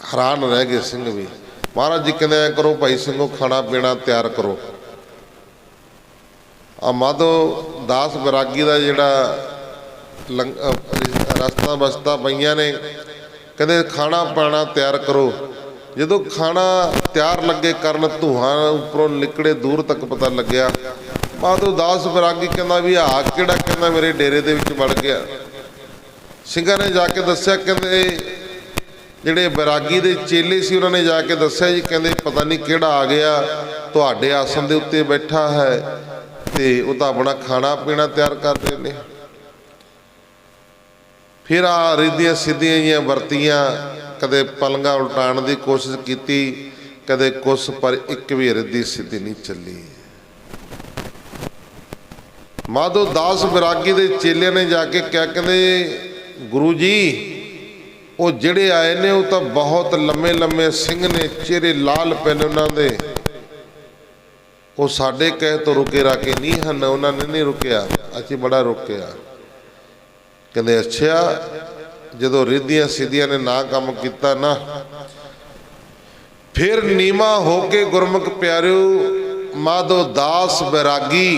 हैरान रह गए सिंह भी। महाराज जी कहते ऐ करो भाई ਸਿੰਘੋ, खाना पीना तैयार करो। आ माधो दास बैरागी का जिहड़ा रस्ता बस्ता पईयां ने, कहते खाना पाना तैयार करो। जदों खाना तैयार लगे करन, धुआं उपरों निकले दूर तक पता लग्या। माधो दास बैरागी कहता भी आ किहड़ा, कहता मेरे डेरे दे विच वड़ गया। ਸਿੰਘਾਂ ने जाके दस्सिया, कहते ਜਿਹੜੇ बैरागी ਦੇ चेले ਸੀ ਉਹਨਾਂ ਨੇ ਜਾ ਕੇ ਦੱਸਿਆ ਜੀ, ਕਹਿੰਦੇ ਪਤਾ ਨਹੀਂ ਕਿਹੜਾ ਆ ਗਿਆ, ਤੁਹਾਡੇ ਆਸਣ ਦੇ ਉੱਤੇ ਬੈਠਾ ਹੈ ਤੇ ਉਹ ਤਾਂ ਆਪਣਾ ਖਾਣਾ ਪੀਣਾ ਤਿਆਰ ਕਰ ਰਹੇ ਨੇ। ਫਿਰ ਆ ਰਿੱਧੀਆਂ ਸਿੱਧੀਆਂ ਜਿਹੀਆਂ ਵਰਤੀਆਂ, ਕਦੇ ਪਲੰਘਾਂ ਉਲਟਾਉਣ ਦੀ ਕੋਸ਼ਿਸ਼ ਕੀਤੀ, ਕਦੇ ਕੁਛ, ਪਰ ਇੱਕ ਵੀ ਰਿੱਧੀ ਸਿੱਧੀ ਨਹੀਂ ਚੱਲੀ। ਮਾਧੋ ਦਾਸ बैरागी ਦੇ ਚੇਲਿਆਂ ਨੇ ਜਾ ਕੇ ਕਿਹਾ, ਕਹਿੰਦੇ ਗੁਰੂ ਜੀ ਉਹ ਜਿਹੜੇ ਆਏ ਨੇ ਉਹ ਤਾਂ ਬਹੁਤ ਲੰਮੇ ਲੰਮੇ ਸਿੰਘ ਨੇ, ਚਿਹਰੇ ਲਾਲ ਪਏ ਨੇ ਉਹਨਾਂ ਦੇ, ਉਹ ਸਾਡੇ ਕਹੇ ਤੋਂ ਰੁਕੇ ਰਾਕੇ ਨਹੀਂ ਹਨ। ਉਹਨਾਂ ਨੇ ਨਹੀਂ ਰੁਕਿਆ, ਅਸੀਂ ਬੜਾ ਰੁਕਿਆ। ਕਹਿੰਦੇ ਅੱਛਾ, ਜਦੋਂ ਰਿੱਧੀਆਂ ਸਿੱਧੀਆਂ ਨੇ ਨਾ ਕੰਮ ਕੀਤਾ ਨਾ, ਫਿਰ ਨੀਵਾਂ ਹੋ ਕੇ ਗੁਰਮੁਖ ਪਿਆਰਿਓ ਮਾਧੋ ਦਾਸ बैरागी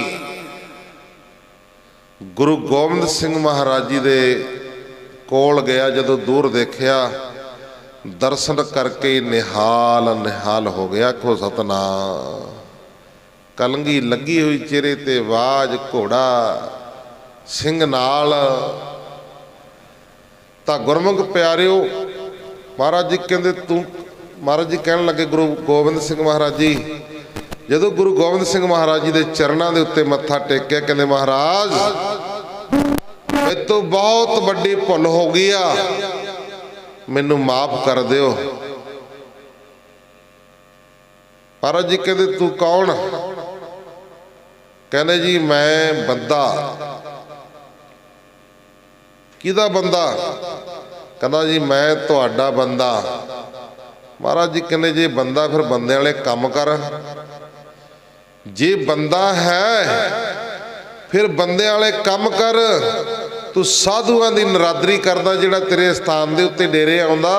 ਗੁਰੂ ਗੋਬਿੰਦ ਸਿੰਘ ਮਹਾਰਾਜ ਜੀ ਦੇ ਕੋਲ गया। जदों दूर देखिया, दर्शन करके निहाल निहाल हो गया। आखो सतनाम। कलंगी लगी हुई चेहरे ते, वाज घोड़ा सिंह नाल। तां गुरमुख प्यारिओ महाराज जी कहते तू, महाराज जी कहन लगे गुरु गोबिंद सिंह महाराज जी, जदों गुरु गोबिंद सिंह महाराज जी के चरणों के उत्ते मत्था टेकिया, कहते महाराज मेरे तो बहुत बड़ी भुल हो गई आ, मैनू माफ कर दिओ। महाराज जी कहते तू कौन? कहने जी मैं बंदा। किदा बंदा? कहना जी मैं तुहाडा बंदा। महाराज जी कहने जे बंदा फिर बंदे वाले काम कर। जे बंदा है फिर बंदे वाले काम कर। तू साधुआं दी नरादरी करदा, जिहड़ा तेरे स्थान दे उत्ते डेरे आउंदा,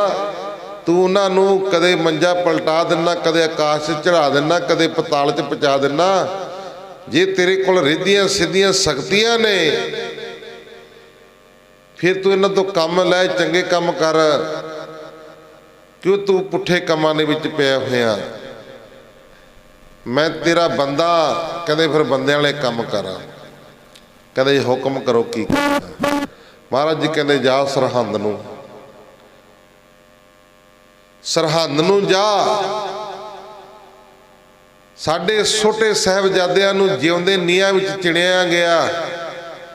तू उन्हां नूं कदे मंजा पलटा दिना, कदे आकाश चढ़ा दिना, कदे पताल च पहुंचा दिना। जे तेरे कोल रिद्धियां सिद्धियां शक्तियां ने, फिर तू इन्हां तों काम लै, चंगे काम कर। क्यों तू पुठे कामां दे विच पिया होया? मैं तेरा बंदा। कहते फिर बंदे वाले काम कर। कहते हुक्म करो की करना। महाराज जी कहते जा सरहंद नूं, सरहंद नूं जा, साडे छोटे साहिबजादियां नूं जिउंदे नीहां विच चिणिया गया,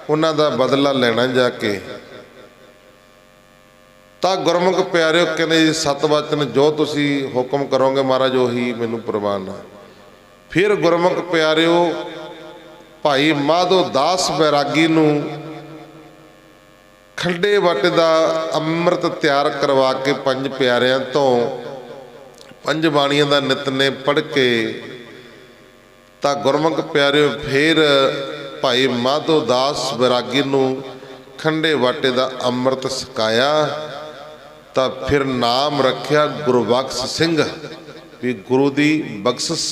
उन्हां दा बदला लेना जाके। तां गुरमुख प्यारिओ कहते जी सत वचन जो तुसीं हुक्म करोगे महाराज उही मैनूं प्रवान है। फिर गुरमुख प्यारिओ भाई माधो दास बैरागी नूं खंडे वट दा अमृत तैयार करवा के पंज प्यारिਆਂ तो पंज बाणियां दा नितनेम पढ़ के तां गुरमुख प्यारिओ फिर भाई माधो दास बैरागी नूं खंडे वाटे दा अमृत छकाया। तां फिर नाम रखिया गुरबख्श सिंह, भी गुरु दी बख्शिश,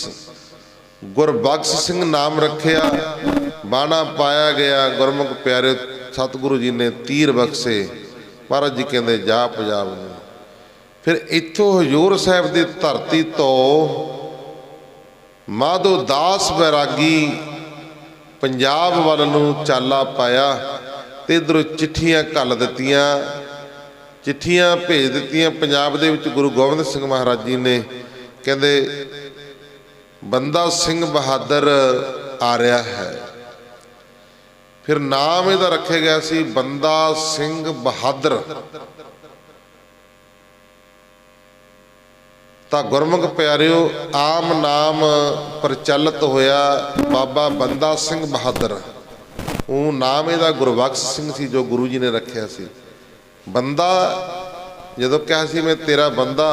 गुरबख्श सिंह नाम रखिया। बाणा पाया गया। गुरमुख प्यारे सतगुरु जी ने तीर बख्शे। महाराज जी कहते जा पंजाब में। फिर इत्थों हजूर साहब की धरती तो माधो दास बैरागी पंजाब वाल नूं चाला पाया ते इधरों चिट्ठियां घल दित्तियां, चिट्ठियां भेज दित्तियां पंजाब दे विच। गुरु गोबिंद सिंह महाराज जी ने कहते बंदा सिंह बहादुर आ रहा है। फिर नाम इहदा रखे गया सी बंदा सिंह बहादुर। तो गुरमुख प्यारिओ आम नाम प्रचलित होया बाबा बंदा सिंह बहादुर। ਉਹ ਨਾਮ ਇਹਦਾ ਗੁਰਬਖਸ਼ ਸਿੰਘ ਸੀ ਜੋ ਗੁਰੂ ਜੀ ਨੇ ਰੱਖਿਆ ਸੀ। ਬੰਦਾ ਜਦੋਂ ਕਿਹਾ ਸੀ ਮੈਂ ਤੇਰਾ ਬੰਦਾ,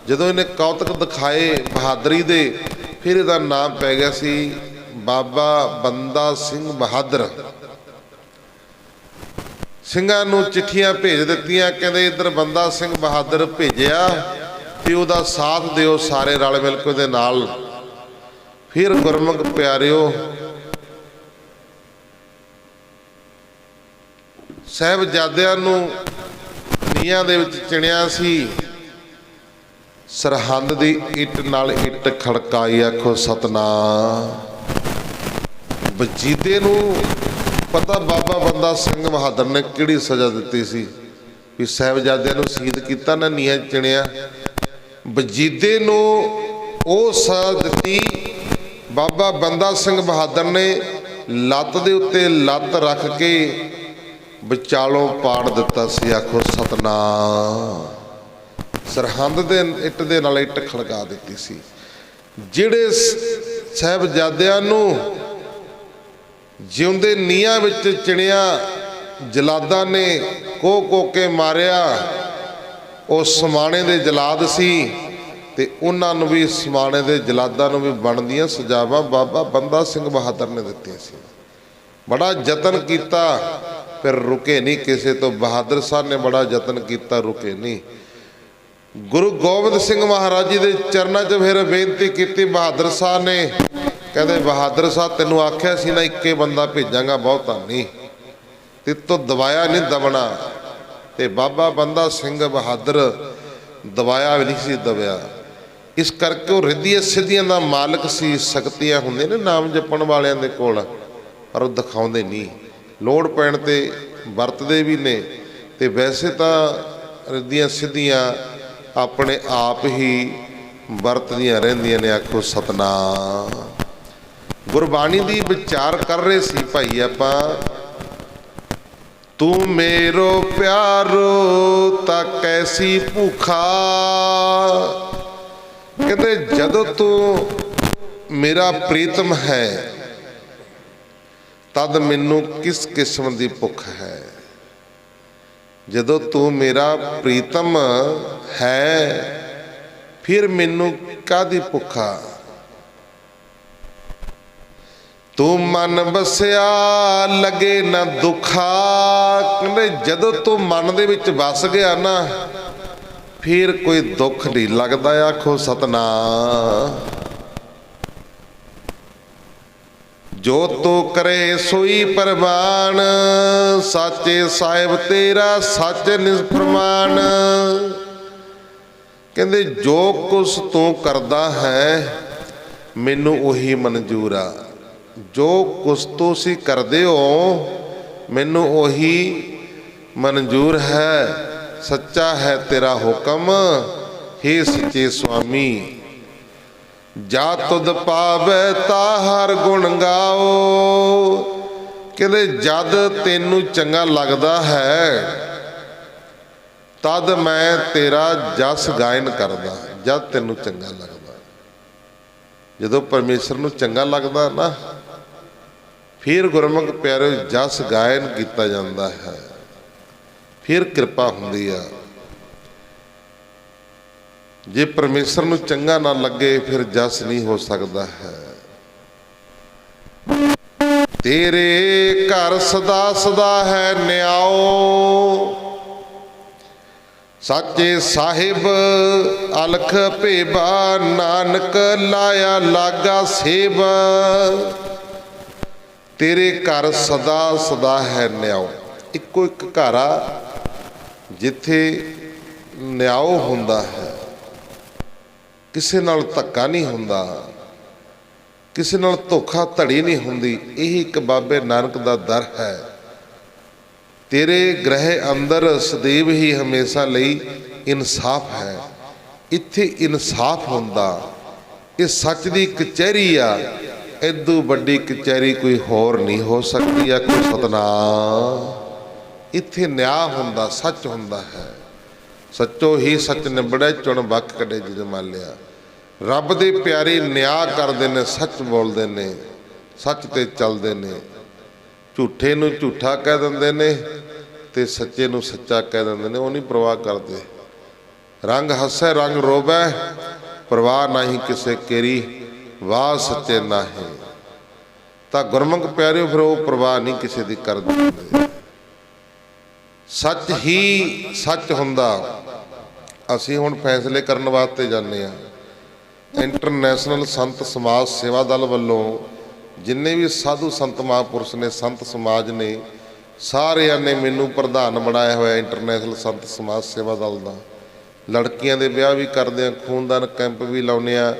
ਜਦੋਂ ਇਹਨੇ ਕੌਤਕ ਦਿਖਾਏ ਬਹਾਦਰੀ ਦੇ, ਫਿਰ ਇਹਦਾ ਨਾਮ ਪੈ ਗਿਆ ਸੀ ਬਾਬਾ ਬੰਦਾ ਸਿੰਘ ਬਹਾਦਰ। ਸਿੰਘਾਂ ਨੂੰ ਚਿੱਠੀਆਂ ਭੇਜ ਦਿੱਤੀਆਂ, ਕਹਿੰਦੇ ਇੱਧਰ ਬੰਦਾ ਸਿੰਘ ਬਹਾਦਰ ਭੇਜਿਆ ਤੇ ਉਹਦਾ ਸਾਥ ਦਿਓ ਸਾਰੇ ਰਲ ਮਿਲ ਕੇ ਉਹਦੇ ਨਾਲ। ਫਿਰ ਗੁਰਮੁਖ ਪਿਆਰਿਓ ਸਾਹਿਬਜ਼ਾਦਿਆਂ ਨੂੰ ਨੀਹਾਂ ਦੇ ਵਿੱਚ ਚਿਣਿਆ ਸੀ। ਸਰਹੰਦ ਦੀ ਇੱਟ ਨਾਲ ਇੱਟ ਖੜਕਾਈ, ਆਖੋ ਸਤਨਾਮ। ਵਜੀਦੇ ਨੂੰ ਪਤਾ ਬਾਬਾ ਬੰਦਾ ਸਿੰਘ ਬਹਾਦਰ ਨੇ ਕਿਹੜੀ ਸਜ਼ਾ ਦਿੱਤੀ ਸੀ ਵੀ ਸਾਹਿਬਜ਼ਾਦਿਆਂ ਨੂੰ ਸ਼ਹੀਦ ਕੀਤਾ ਨਾ, ਨੀਹਾਂ 'ਚ ਚਿਣਿਆ। ਵਜੀਦੇ ਨੂੰ ਉਹ ਸਜ਼ਾ ਦਿੱਤੀ, ਬਾਬਾ ਬੰਦਾ ਸਿੰਘ ਬਹਾਦਰ ਨੇ ਲੱਤ ਦੇ ਉੱਤੇ ਲੱਤ ਰੱਖ ਕੇ ਵਿਚਾਲੋਂ ਪਾੜ ਦਿੱਤਾ ਸੀ, ਆਖੋ ਸਤਨਾਮ। ਸਰਹੰਦ ਦੇ ਇੱਟ ਦੇ ਨਾਲ ਇੱਟ ਖੜਕਾ ਦਿੱਤੀ ਸੀ। ਜਿਹੜੇ ਸਾਹਿਬਜ਼ਾਦਿਆਂ ਨੂੰ ਜਿਉਂਦੇ ਨੀਹਾਂ ਵਿੱਚ ਚਿਣਿਆ ਜਲਾਦਾਂ ਨੇ ਕੋਹ ਕੇ ਮਾਰਿਆ, ਉਹ ਸਮਾਣੇ ਦੇ ਜਲਾਦ ਸੀ ਤੇ ਉਹਨਾਂ ਨੂੰ ਵੀ ਸਮਾਣੇ ਦੇ ਜਲਾਦਾਂ ਨੂੰ ਵੀ ਬਣਦੀਆਂ ਸਜ਼ਾਵਾਂ ਬਾਬਾ ਬੰਦਾ ਸਿੰਘ ਬਹਾਦਰ ਨੇ ਦਿੱਤੀਆਂ ਸੀ। ਬੜਾ ਯਤਨ ਕੀਤਾ ਫਿਰ ਰੁਕੇ ਨਹੀਂ ਕਿਸੇ ਤੋਂ। ਬਹਾਦਰ ਸਾਹਿਬ ਨੇ ਬੜਾ ਯਤਨ ਕੀਤਾ, ਰੁਕੇ ਨਹੀਂ। ਗੁਰੂ ਗੋਬਿੰਦ ਸਿੰਘ ਮਹਾਰਾਜ ਜੀ ਦੇ ਚਰਨਾਂ 'ਚ ਫਿਰ ਬੇਨਤੀ ਕੀਤੀ ਬਹਾਦਰ ਸਾਹਿਬ ਨੇ, ਕਹਿੰਦੇ ਬਹਾਦਰ ਸਾਹਿਬ ਤੈਨੂੰ ਆਖਿਆ ਸੀ ਨਾ ਇੱਕੇ ਬੰਦਾ ਭੇਜਾਂਗਾ, ਬਹੁਤਾ ਨਹੀਂ, ਤੇ ਤੋਂ ਦਵਾਇਆ ਨਹੀਂ ਦਬਣਾ। ਤੇ ਬਾਬਾ ਬੰਦਾ ਸਿੰਘ ਬਹਾਦਰ ਦਵਾਇਆ ਵੀ ਨਹੀਂ ਸੀ ਦਬਿਆ। ਇਸ ਕਰਕੇ ਉਹ ਰਿੱਧੀਆਂ ਸਿੱਧੀਆਂ ਦਾ ਮਾਲਕ ਸੀ। ਸ਼ਕਤੀਆਂ ਹੁੰਦੇ ਨੇ ਨਾਮ ਜਪਣ ਵਾਲਿਆਂ ਦੇ ਕੋਲ, ਪਰ ਉਹ ਦਿਖਾਉਂਦੇ ਨਹੀਂ। ਲੋੜ ਪੈਣ ਤੇ ਵਰਤਦੇ ਵੀ ਨੇ, ਤੇ ਵੈਸੇ ਤਾਂ ਰਿੱਧੀਆਂ ਸਿੱਧੀਆਂ ਆਪਣੇ ਆਪ ਹੀ ਵਰਤਦੀਆਂ ਰਹਿੰਦੀਆਂ ਨੇ, ਆਖੋ ਸਤਨਾਮ। ਗੁਰਬਾਣੀ ਦੀ ਵਿਚਾਰ ਕਰ ਰਹੇ ਸੀ ਭਾਈ ਆਪਾਂ। ਤੂੰ ਮੇਰੋ ਪਿਆਰੋ ਤਾਂ ਕੈਸੀ ਭੁੱਖਾ, ਕਹਿੰਦੇ ਜਦੋਂ ਤੂੰ ਮੇਰਾ ਪ੍ਰੀਤਮ ਹੈ ਤਦ ਮੈਨੂੰ ਕਿਸ ਕਿਸਮ ਦੀ ਭੁੱਖ ਹੈ। ਜਦੋਂ ਤੂੰ ਮੇਰਾ ਪ੍ਰੀਤਮ ਹੈ ਫਿਰ ਮੈਨੂੰ ਕਾਹਦੀ ਭੁੱਖਾ। ਤੂੰ ਮਨ ਬਸਿਆ ਲੱਗੇ ਨਾ ਦੁੱਖਾ, ਕਹਿੰਦੇ ਜਦੋਂ ਤੂੰ ਮਨ ਦੇ ਵਿੱਚ ਵਸ ਗਿਆ ਨਾ ਫਿਰ ਕੋਈ ਦੁੱਖ ਨਹੀਂ ਲੱਗਦਾ, ਆਖੋ ਸਤਨਾਮ। ਜੋ ਤੂੰ ਕਰੇ ਸੋਈ ਪ੍ਰਵਾਨ, ਸਾਚੇ ਸਾਹਿਬ ਤੇਰਾ ਸੱਚ ਨਿਸਪ੍ਰਮਾਣ। ਕਹਿੰਦੇ ਜੋ ਕੁਛ ਤੂੰ ਕਰਦਾ ਹੈ ਮੈਨੂੰ ਉਹੀ ਮਨਜ਼ੂਰ ਆ। ਜੋ ਕੁਛ ਤੁਸੀਂ ਕਰਦੇ ਹੋ ਮੈਨੂੰ ਉਹੀ ਮਨਜ਼ੂਰ ਹੈ। ਸੱਚਾ ਹੈ ਤੇਰਾ ਹੁਕਮ, ਹੇ ਸੱਚੇ ਸੁਆਮੀ। ਜਾ ਤੁਧ ਪਾਵੈ ਤਾ ਹਰ ਗੁਣ ਗਾਓ, ਕਹਿੰਦੇ ਜਦ ਤੈਨੂੰ ਚੰਗਾ ਲੱਗਦਾ ਹੈ ਤਦ ਮੈਂ ਤੇਰਾ ਜਸ ਗਾਇਨ ਕਰਦਾ। ਜਦ ਤੈਨੂੰ ਚੰਗਾ ਲੱਗਦਾ, ਜਦੋਂ ਪਰਮੇਸ਼ਰ ਨੂੰ ਚੰਗਾ ਲੱਗਦਾ ਨਾ ਫਿਰ ਗੁਰਮੁਖ ਪਿਆਰੇ ਜਸ ਗਾਇਨ ਕੀਤਾ ਜਾਂਦਾ ਹੈ, ਫਿਰ ਕਿਰਪਾ ਹੁੰਦੀ ਆ। ਜੇ ਪਰਮੇਸ਼ਰ ਨੂੰ ਚੰਗਾ ਨਾ ਲੱਗੇ ਫਿਰ ਜਸ ਨਹੀਂ ਹੋ ਸਕਦਾ ਹੈ। ਤੇਰੇ ਘਰ ਸਦਾ ਸਦਾ ਹੈ ਨਿਆਓ, ਸਾਚੇ ਸਾਹਿਬ ਅਲਖ ਭੇਬਾ, ਨਾਨਕ ਲਾਇਆ ਲਾਗਾ ਸੇਵ। ਤੇਰੇ ਘਰ ਸਦਾ ਸਦਾ ਹੈ ਨਿਆਓ। ਇੱਕੋ ਇੱਕ ਘਰ ਆ ਜਿੱਥੇ ਨਿਆਓ ਹੁੰਦਾ ਹੈ, ਕਿਸੇ ਨਾਲ ਧੱਕਾ ਨਹੀਂ ਹੁੰਦਾ, ਕਿਸੇ ਨਾਲ ਧੋਖਾ ਧੜੀ ਨਹੀਂ ਹੁੰਦੀ। ਇਹ ਇੱਕ ਬਾਬੇ ਨਾਨਕ ਦਾ ਦਰ ਹੈ। ਤੇਰੇ ਗ੍ਰਹਿ ਅੰਦਰ ਸਦੀਵ ਹੀ ਹਮੇਸ਼ਾ ਲਈ ਇਨਸਾਫ ਹੈ। ਇੱਥੇ ਇਨਸਾਫ ਹੁੰਦਾ, ਇਹ ਸੱਚ ਦੀ ਕਚਹਿਰੀ ਆ। ਇਦੋਂ ਵੱਡੀ ਕਚਹਿਰੀ ਕੋਈ ਹੋਰ ਨਹੀਂ ਹੋ ਸਕਦੀ। ਆ ਕੋਈ ਸਤਨਾਮ। ਇੱਥੇ ਨਿਆਂ ਹੁੰਦਾ, ਸੱਚ ਹੁੰਦਾ ਹੈ। ਸੱਚੋ ਹੀ ਸੱਚ ਨਿਬੜਿਆ, ਚੁਣ ਵੱਖ ਕੱਢੇ ਜਿਸ ਮਾਲਿਆ। ਰੱਬ ਦੇ ਪਿਆਰੇ ਨਿਆਂ ਕਰਦੇ ਨੇ, ਸੱਚ ਬੋਲਦੇ ਨੇ, ਸੱਚ ਤੇ ਚੱਲਦੇ ਨੇ। ਝੂਠੇ ਨੂੰ ਝੂਠਾ ਕਹਿ ਦਿੰਦੇ ਨੇ ਤੇ ਸੱਚੇ ਨੂੰ ਸੱਚਾ ਕਹਿ ਦਿੰਦੇ ਨੇ। ਉਹ ਨਹੀਂ ਪਰਵਾਹ ਕਰਦੇ। ਰੰਗ ਹੱਸੈ ਰੰਗ ਰੋਵੈ, ਪਰਵਾਹ ਨਹੀਂ ਕਿਸੇ ਕੇਰੀ, ਵਾਹ ਸੱਚੇ ਨਾਹੀਂ। ਤਾਂ ਗੁਰਮੁਖ ਪਿਆਰਿਓ ਫਿਰ ਉਹ ਪਰਵਾਹ ਨਹੀਂ ਕਿਸੇ ਦੀ ਕਰਦੇ। ਸੱਚ ਹੀ ਸੱਚ ਹੁੰਦਾ। ਅਸੀਂ ਹੁਣ ਫੈਸਲੇ ਕਰਨ ਵਾਸਤੇ ਜਾਂਦੇ ਹਾਂ। ਇੰਟਰਨੈਸ਼ਨਲ ਸੰਤ ਸਮਾਜ ਸੇਵਾ ਦਲ ਵੱਲੋਂ ਜਿੰਨੇ ਵੀ ਸਾਧੂ ਸੰਤ ਮਹਾਂਪੁਰਸ਼ ਨੇ, ਸੰਤ ਸਮਾਜ ਨੇ, ਸਾਰਿਆਂ ਨੇ ਮੈਨੂੰ ਪ੍ਰਧਾਨ ਬਣਾਇਆ ਹੋਇਆ ਇੰਟਰਨੈਸ਼ਨਲ ਸੰਤ ਸਮਾਜ ਸੇਵਾ ਦਲ ਦਾ। ਲੜਕੀਆਂ ਦੇ ਵਿਆਹ ਵੀ ਕਰਦੇ ਹਾਂ, ਖੂਨਦਾਨ ਕੈਂਪ ਵੀ ਲਾਉਂਦੇ ਹਾਂ,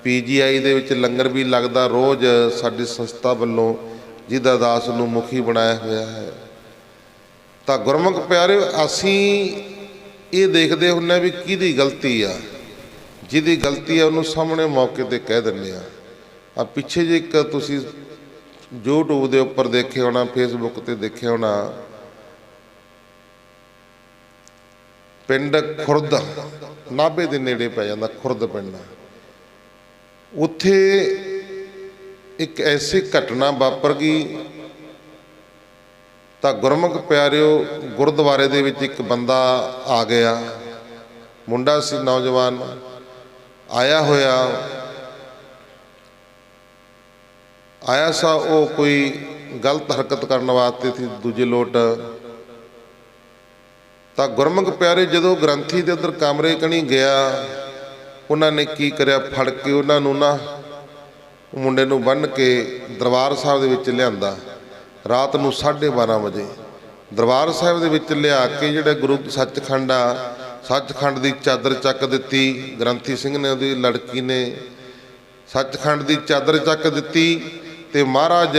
PGI ਦੇ ਵਿੱਚ ਲੰਗਰ ਵੀ ਲੱਗਦਾ ਰੋਜ਼ ਸਾਡੀ ਸੰਸਥਾ ਵੱਲੋਂ, ਜਿਹਦਾ ਦਾਸ ਨੂੰ ਮੁਖੀ ਬਣਾਇਆ ਹੋਇਆ ਹੈ। ਤਾਂ ਗੁਰਮੁਖ ਪਿਆਰਿਓ, ਅਸੀਂ ਇਹ ਦੇਖਦੇ ਹੁੰਦੇ ਵੀ ਕਿਹਦੀ ਗਲਤੀ ਆ। ਜਿਹਦੀ ਗਲਤੀ ਆ ਉਹਨੂੰ ਸਾਹਮਣੇ ਮੌਕੇ 'ਤੇ ਕਹਿ ਦਿੰਦੇ ਆ। ਆ ਪਿੱਛੇ ਜੇ ਇੱਕ ਤੁਸੀਂ YouTube ਦੇ ਉੱਪਰ ਦੇਖਿਆ ਹੋਣਾ, Facebook 'ਤੇ ਦੇਖਿਆ ਹੋਣਾ, ਪਿੰਡ ਖੁਰਦ, ਨਾਭੇ ਦੇ ਨੇੜੇ ਪੈ ਜਾਂਦਾ ਖੁਰਦ ਪਿੰਡ। ਉੱਥੇ ਇੱਕ ਐਸੀ ਘਟਨਾ ਵਾਪਰ ਗਈ। ਤਾਂ ਗੁਰਮੁਖ ਪਿਆਰਿਓ, ਗੁਰਦੁਆਰੇ ਦੇ ਵਿੱਚ ਇੱਕ ਬੰਦਾ ਆ ਗਿਆ, ਮੁੰਡਾ ਸੀ, ਨੌਜਵਾਨ ਆਇਆ ਸਾ। ਉਹ ਕੋਈ ਗਲਤ ਹਰਕਤ ਕਰਨ ਵਾਸਤੇ ਸੀ ਦੂਜੇ ਲੋਟ। ਤਾਂ ਗੁਰਮੁਖ ਪਿਆਰੇ ਜਦੋਂ ਗ੍ਰੰਥੀ ਦੇ ਉੱਧਰ ਕਮਰੇ ਕਣੀ ਗਿਆ, ਉਹਨਾਂ ਨੇ ਕੀ ਕਰਿਆ, ਫੜ ਕੇ ਉਹਨਾਂ ਨੂੰ ਨਾ ਮੁੰਡੇ ਨੂੰ ਬੰਨ੍ਹ ਕੇ ਦਰਬਾਰ ਸਾਹਿਬ ਦੇ ਵਿੱਚ ਲਿਆਂਦਾ। ਰਾਤ ਨੂੰ 12:30 ਵਜੇ ਦਰਬਾਰ ਸਾਹਿਬ ਦੇ ਵਿੱਚ ਲਿਆ ਕੇ ਜਿਹੜਾ ਗੁਰੂ ਸੱਚਖੰਡ ਆ, ਸੱਚਖੰਡ ਦੀ ਚਾਦਰ ਚੱਕ ਦਿੱਤੀ। ਗ੍ਰੰਥੀ ਸਿੰਘ ਨੇ, ਉਹਦੀ ਲੜਕੀ ਨੇ ਸੱਚਖੰਡ ਦੀ ਚਾਦਰ ਚੱਕ ਦਿੱਤੀ ਤੇ ਮਹਾਰਾਜ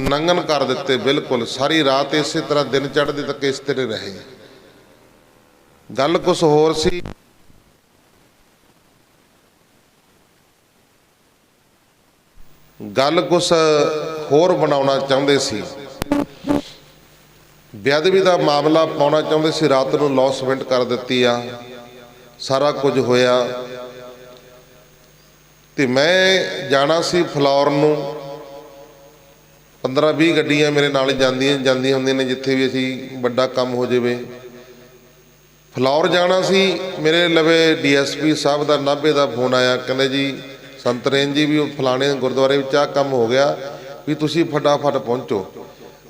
ਨੰਗਨ ਕਰ ਦਿੱਤੇ ਬਿਲਕੁਲ। ਸਾਰੀ ਰਾਤ ਇਸੇ ਤਰ੍ਹਾਂ, ਦਿਨ ਚੜ੍ਹਦੇ ਤੱਕ ਇਸ ਤਰ੍ਹਾਂ ਰਹੇ। ਗੱਲ ਕੁਛ ਹੋਰ ਸੀ। ਗੱਲ ਕੁਛ ਹੋਰ ਬਣਾਉਣਾ ਚਾਹੁੰਦੇ ਸੀ, ਬੇਅਦਬੀ ਦਾ ਮਾਮਲਾ ਪਾਉਣਾ ਚਾਹੁੰਦੇ ਸੀ। ਰਾਤ ਨੂੰ ਲੌਸਮੈਂਟ ਕਰ ਦਿੱਤੀ ਆ, ਸਾਰਾ ਕੁਝ ਹੋਇਆ। ਤੇ ਮੈਂ ਜਾਣਾ ਸੀ ਫਲੌਰ ਨੂੰ। 15-20 ਗੱਡੀਆਂ ਮੇਰੇ ਨਾਲ ਜਾਂਦੀਆਂ ਹੁੰਦੀਆਂ ਨੇ, ਜਿੱਥੇ ਵੀ ਅਸੀਂ ਵੱਡਾ ਕੰਮ ਹੋ ਜਾਵੇ। ਫਲੌਰ ਜਾਣਾ ਸੀ। ਮੇਰੇ ਲਵੇ DSP ਸਾਹਿਬ ਦਾ ਨਾਭੇ ਦਾ ਫੋਨ ਆਇਆ, ਕਹਿੰਦੇ ਜੀ ਸੰਤਰੇਨ ਜੀ ਵੀ ਉਹ ਫਲਾਣੇ ਗੁਰਦੁਆਰੇ ਵਿੱਚ ਆਹ ਕੰਮ ਹੋ ਗਿਆ ਵੀ ਤੁਸੀਂ ਫਟਾਫਟ ਪਹੁੰਚੋ।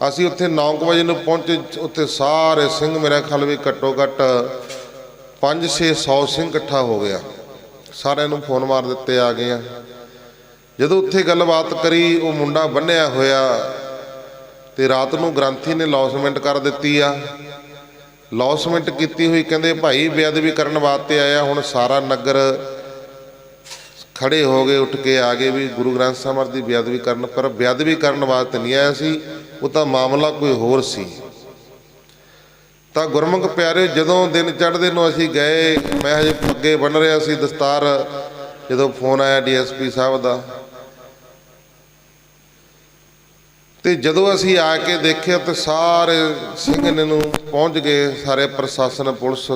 ਅਸੀਂ ਉੱਥੇ 9 ਵਜੇ ਨੂੰ ਪਹੁੰਚੇ। ਉੱਥੇ ਸਾਰੇ ਸਿੰਘ, ਮੇਰਾ ਖਿਆਲ ਵੀ ਘੱਟੋ ਘੱਟ 500-600 ਸਿੰਘ ਇਕੱਠਾ ਹੋ ਗਿਆ। ਸਾਰਿਆਂ ਨੂੰ ਫੋਨ ਮਾਰ ਦਿੱਤੇ, ਆ ਗਏ ਆ। ਜਦੋਂ ਉੱਥੇ ਗੱਲਬਾਤ ਕਰੀ, ਉਹ ਮੁੰਡਾ ਬੰਨਿਆ ਹੋਇਆ ਤੇ ਰਾਤ ਨੂੰ ਗ੍ਰੰਥੀ ਨੇ ਲੌਸਮੈਂਟ ਕਰ ਦਿੱਤੀ ਆ। ਲੌਸਮੈਂਟ ਕੀਤੀ ਹੋਈ, ਕਹਿੰਦੇ ਭਾਈ ਬੇਅਦਬੀ ਕਰਨ ਵਾਸਤੇ ਆਇਆ। ਹੁਣ ਸਾਰਾ ਨਗਰ ਖੜੇ ਹੋ ਗਏ, ਉੱਠ ਕੇ ਆ ਗਏ ਵੀ ਗੁਰੂ ਗ੍ਰੰਥ ਸਾਹਿਬ ਦੀ ਬੇਅਦਬੀ ਕਰਨ। ਪਰ ਬੇਅਦਬੀ ਕਰਨ ਵਾਸਤੇ ਨਹੀਂ ਆਇਆ ਸੀ, ਉਹ ਤਾਂ ਮਾਮਲਾ ਕੋਈ ਹੋਰ ਸੀ। ਤਾਂ ਗੁਰਮੁਖ ਪਿਆਰੇ, ਜਦੋਂ ਦਿਨ ਚੜ੍ਹਦੇ ਨੂੰ ਅਸੀਂ ਗਏ, ਮੈਂ ਹਜੇ ਅੱਗੇ ਬੰਨ੍ਹ ਰਿਹਾ ਸੀ ਦਸਤਾਰ, ਜਦੋਂ ਫੋਨ ਆਇਆ DSP ਸਾਹਿਬ ਦਾ। ਤੇ ਜਦੋਂ ਅਸੀਂ ਆ ਕੇ ਦੇਖਿਆ ਤਾਂ ਸਾਰੇ ਸਿੰਘ ਨੂੰ ਪਹੁੰਚ ਗਏ, ਸਾਰੇ ਪ੍ਰਸ਼ਾਸਨ, ਪੁਲਿਸ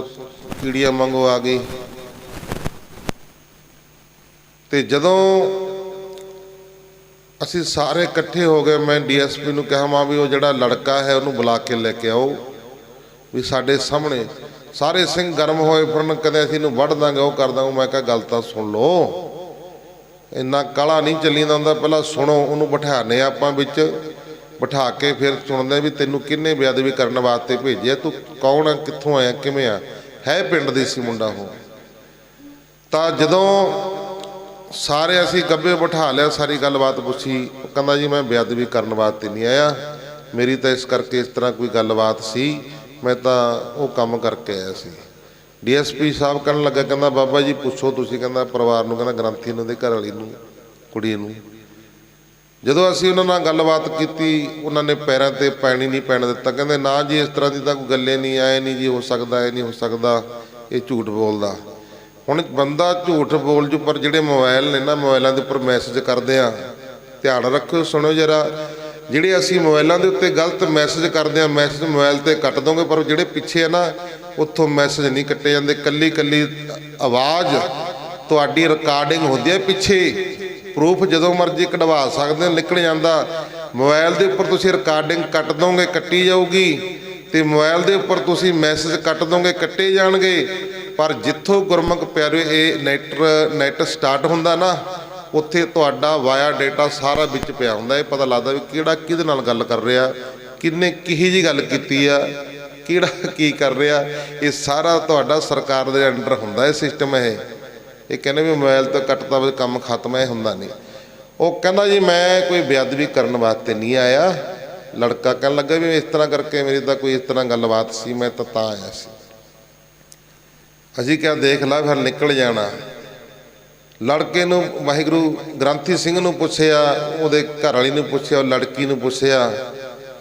ਕੀੜੀਆਂ ਵਾਂਗੂ ਆ ਗਈ। ਤੇ ਜਦੋਂ ਅਸੀਂ ਸਾਰੇ ਇਕੱਠੇ ਹੋ ਗਏ, ਮੈਂ DSP ਨੂੰ ਕਿਹਾ, ਮਾਂ ਵੀ ਉਹ ਜਿਹੜਾ ਲੜਕਾ ਹੈ ਉਹਨੂੰ ਬੁਲਾ ਕੇ ਲੈ ਕੇ ਆਓ ਵੀ ਸਾਡੇ ਸਾਹਮਣੇ। ਸਾਰੇ ਸਿੰਘ ਗਰਮ ਹੋਏ ਫਿਰਨ, ਕਦੇ ਅਸੀਂ ਇਹਨੂੰ ਵੱਢ ਦਾਂਗੇ, ਉਹ ਕਰ ਦਾਂਗੇ। ਮੈਂ ਕਿਹਾ ਗੱਲ ਤਾਂ ਸੁਣ ਲਓ, ਇੰਨਾ ਕਾਹਲਾ ਨਹੀਂ ਚੱਲੀ ਜਾਂਦਾ, ਪਹਿਲਾਂ ਸੁਣੋ। ਉਹਨੂੰ ਬਿਠਾਉਂਦੇ ਆਪਾਂ ਵਿੱਚ, ਬਿਠਾ ਕੇ ਫਿਰ ਸੁਣਦੇ ਵੀ ਤੈਨੂੰ ਕਿਹਨੇ ਬੇਅਦਬੀ ਕਰਨ ਵਾਸਤੇ ਭੇਜਿਆ, ਤੂੰ ਕੌਣ ਆ, ਕਿੱਥੋਂ ਆਇਆ, ਕਿਵੇਂ ਆ। ਹੈ ਪਿੰਡ ਦੀ ਸੀ ਮੁੰਡਾ ਉਹ। ਤਾਂ ਜਦੋਂ ਸਾਰੇ ਅਸੀਂ ਗੱਬੇ ਬਿਠਾ ਲਿਆ, ਸਾਰੀ ਗੱਲਬਾਤ ਪੁੱਛੀ। ਉਹ ਕਹਿੰਦਾ ਜੀ ਮੈਂ ਬੇਅਦਬੀ ਕਰਨ ਵਾਸਤੇ ਨਹੀਂ ਆਇਆ, ਮੇਰੀ ਤਾਂ ਇਸ ਕਰਕੇ ਇਸ ਤਰ੍ਹਾਂ ਕੋਈ ਗੱਲਬਾਤ ਸੀ, ਮੈਂ ਤਾਂ ਉਹ ਕੰਮ ਕਰਕੇ ਆਇਆ ਸੀ। DSP ਸਾਹਿਬ ਕਹਿਣ ਲੱਗਾ, ਕਹਿੰਦਾ ਬਾਬਾ ਜੀ ਪੁੱਛੋ ਤੁਸੀਂ, ਕਹਿੰਦਾ ਪਰਿਵਾਰ ਨੂੰ, ਕਹਿੰਦਾ ਗ੍ਰੰਥੀ ਨੂੰ, ਦੇ ਘਰ ਵਾਲੀ ਨੂੰ, ਕੁੜੀ ਨੂੰ। ਜਦੋਂ ਅਸੀਂ ਉਹਨਾਂ ਨਾਲ ਗੱਲਬਾਤ ਕੀਤੀ, ਉਹਨਾਂ ਨੇ ਪੈਰਾਂ 'ਤੇ ਪਾਣੀ ਨਹੀਂ ਪੈਣ ਦਿੱਤਾ। ਕਹਿੰਦੇ ਨਾ ਜੀ ਇਸ ਤਰ੍ਹਾਂ ਦੀ ਤਾਂ ਕੋਈ ਗੱਲੇ ਨਹੀਂ, ਆਏ ਨਹੀਂ ਜੀ ਹੋ ਸਕਦਾ, ਇਹ ਨਹੀਂ ਹੋ ਸਕਦਾ, ਇਹ ਝੂਠ ਬੋਲਦਾ। ਹੁਣ ਬੰਦਾ ਝੂਠ ਬੋਲ ਜੂ, ਪਰ ਜਿਹੜੇ ਮੋਬਾਈਲ ਨੇ ਨਾ, ਮੋਬਾਈਲਾਂ ਦੇ ਉੱਪਰ ਮੈਸੇਜ ਕਰਦੇ ਆ, ਧਿਆਨ ਰੱਖੋ, ਸੁਣੋ ਜਰਾ, ਜਿਹੜੇ ਅਸੀਂ ਮੋਬਾਈਲਾਂ ਦੇ ਉੱਤੇ ਗਲਤ ਮੈਸੇਜ ਕਰਦੇ ਆ, ਮੈਸੇਜ ਮੋਬਾਈਲ ਤੇ ਕੱਟ ਦੋਗੇ, ਪਰ ਜਿਹੜੇ ਪਿੱਛੇ ਆ ਨਾ, ਉੱਥੋਂ ਮੈਸੇਜ ਨਹੀਂ ਕੱਟੇ ਜਾਂਦੇ। ਕੱਲੀ ਕੱਲੀ ਆਵਾਜ਼ ਤੁਹਾਡੀ ਰਿਕਾਰਡਿੰਗ ਹੁੰਦੀ ਹੈ, ਪਿੱਛੇ ਪ੍ਰੂਫ ਜਦੋਂ ਮਰਜ਼ੀ ਕਢਵਾ ਸਕਦੇ ਹੋ, ਨਿਕਲ ਜਾਂਦਾ। ਮੋਬਾਈਲ ਦੇ ਉੱਪਰ ਤੁਸੀਂ ਰਿਕਾਰਡਿੰਗ ਕੱਟ ਦੋਗੇ, ਕੱਟੀ ਜਾਊਗੀ, ਤੇ ਮੋਬਾਈਲ ਦੇ ਉੱਪਰ ਤੁਸੀਂ ਮੈਸੇਜ ਕੱਟ ਦੋਗੇ, ਕੱਟੇ ਜਾਣਗੇ। ਪਰ ਜਿੱਥੋਂ ਗੁਰਮੁਖ ਪਿਆਰੇ ਇਹ ਨੈਟ ਸਟਾਰਟ ਹੁੰਦਾ ਨਾ, ਉੱਥੇ ਤੁਹਾਡਾ ਵਾਇਆ ਡੇਟਾ ਸਾਰਾ ਵਿੱਚ ਪਿਆ ਹੁੰਦਾ। ਇਹ ਪਤਾ ਲੱਗਦਾ ਵੀ ਕਿਹੜਾ ਕਿਹਦੇ ਨਾਲ ਗੱਲ ਕਰ ਰਿਹਾ, ਕਿਹਨੇ ਕਿਹੀ ਜਿਹੀ ਗੱਲ ਕੀਤੀ ਆ, ਕਿਹੜਾ ਕੀ ਕਰ ਰਿਹਾ। ਇਹ ਸਾਰਾ ਤੁਹਾਡਾ ਸਰਕਾਰ ਦੇ ਅੰਡਰ ਹੁੰਦਾ ਇਹ ਸਿਸਟਮ। ਇਹ ਕਹਿੰਦੇ ਵੀ ਮੋਬਾਈਲ ਤੋਂ ਕੱਟਦਾ ਵੀ ਕੰਮ ਖਤਮ ਹੈ, ਇਹ ਹੁੰਦਾ ਨਹੀਂ। ਉਹ ਕਹਿੰਦਾ ਜੀ ਮੈਂ ਕੋਈ ਬੇਅਦਬੀ ਕਰਨ ਵਾਸਤੇ ਨਹੀਂ ਆਇਆ। ਲੜਕਾ ਕਹਿਣ ਲੱਗਾ ਵੀ ਇਸ ਤਰ੍ਹਾਂ ਕਰਕੇ ਮੇਰੀ ਤਾਂ ਕੋਈ ਇਸ ਤਰ੍ਹਾਂ ਗੱਲਬਾਤ ਸੀ, ਮੈਂ ਤਾਂ ਆਇਆ ਸੀ। ਅਸੀਂ ਕਿਹਾ ਦੇਖ ਲਾ ਫਿਰ ਨਿਕਲ ਜਾਣਾ। ਲੜਕੇ ਨੂੰ ਵਾਹਿਗੁਰੂ ਗ੍ਰੰਥੀ ਸਿੰਘ ਨੂੰ ਪੁੱਛਿਆ, ਉਹਦੇ ਘਰ ਵਾਲੀ ਨੂੰ ਪੁੱਛਿਆ, ਉਹ ਲੜਕੀ ਨੂੰ ਪੁੱਛਿਆ,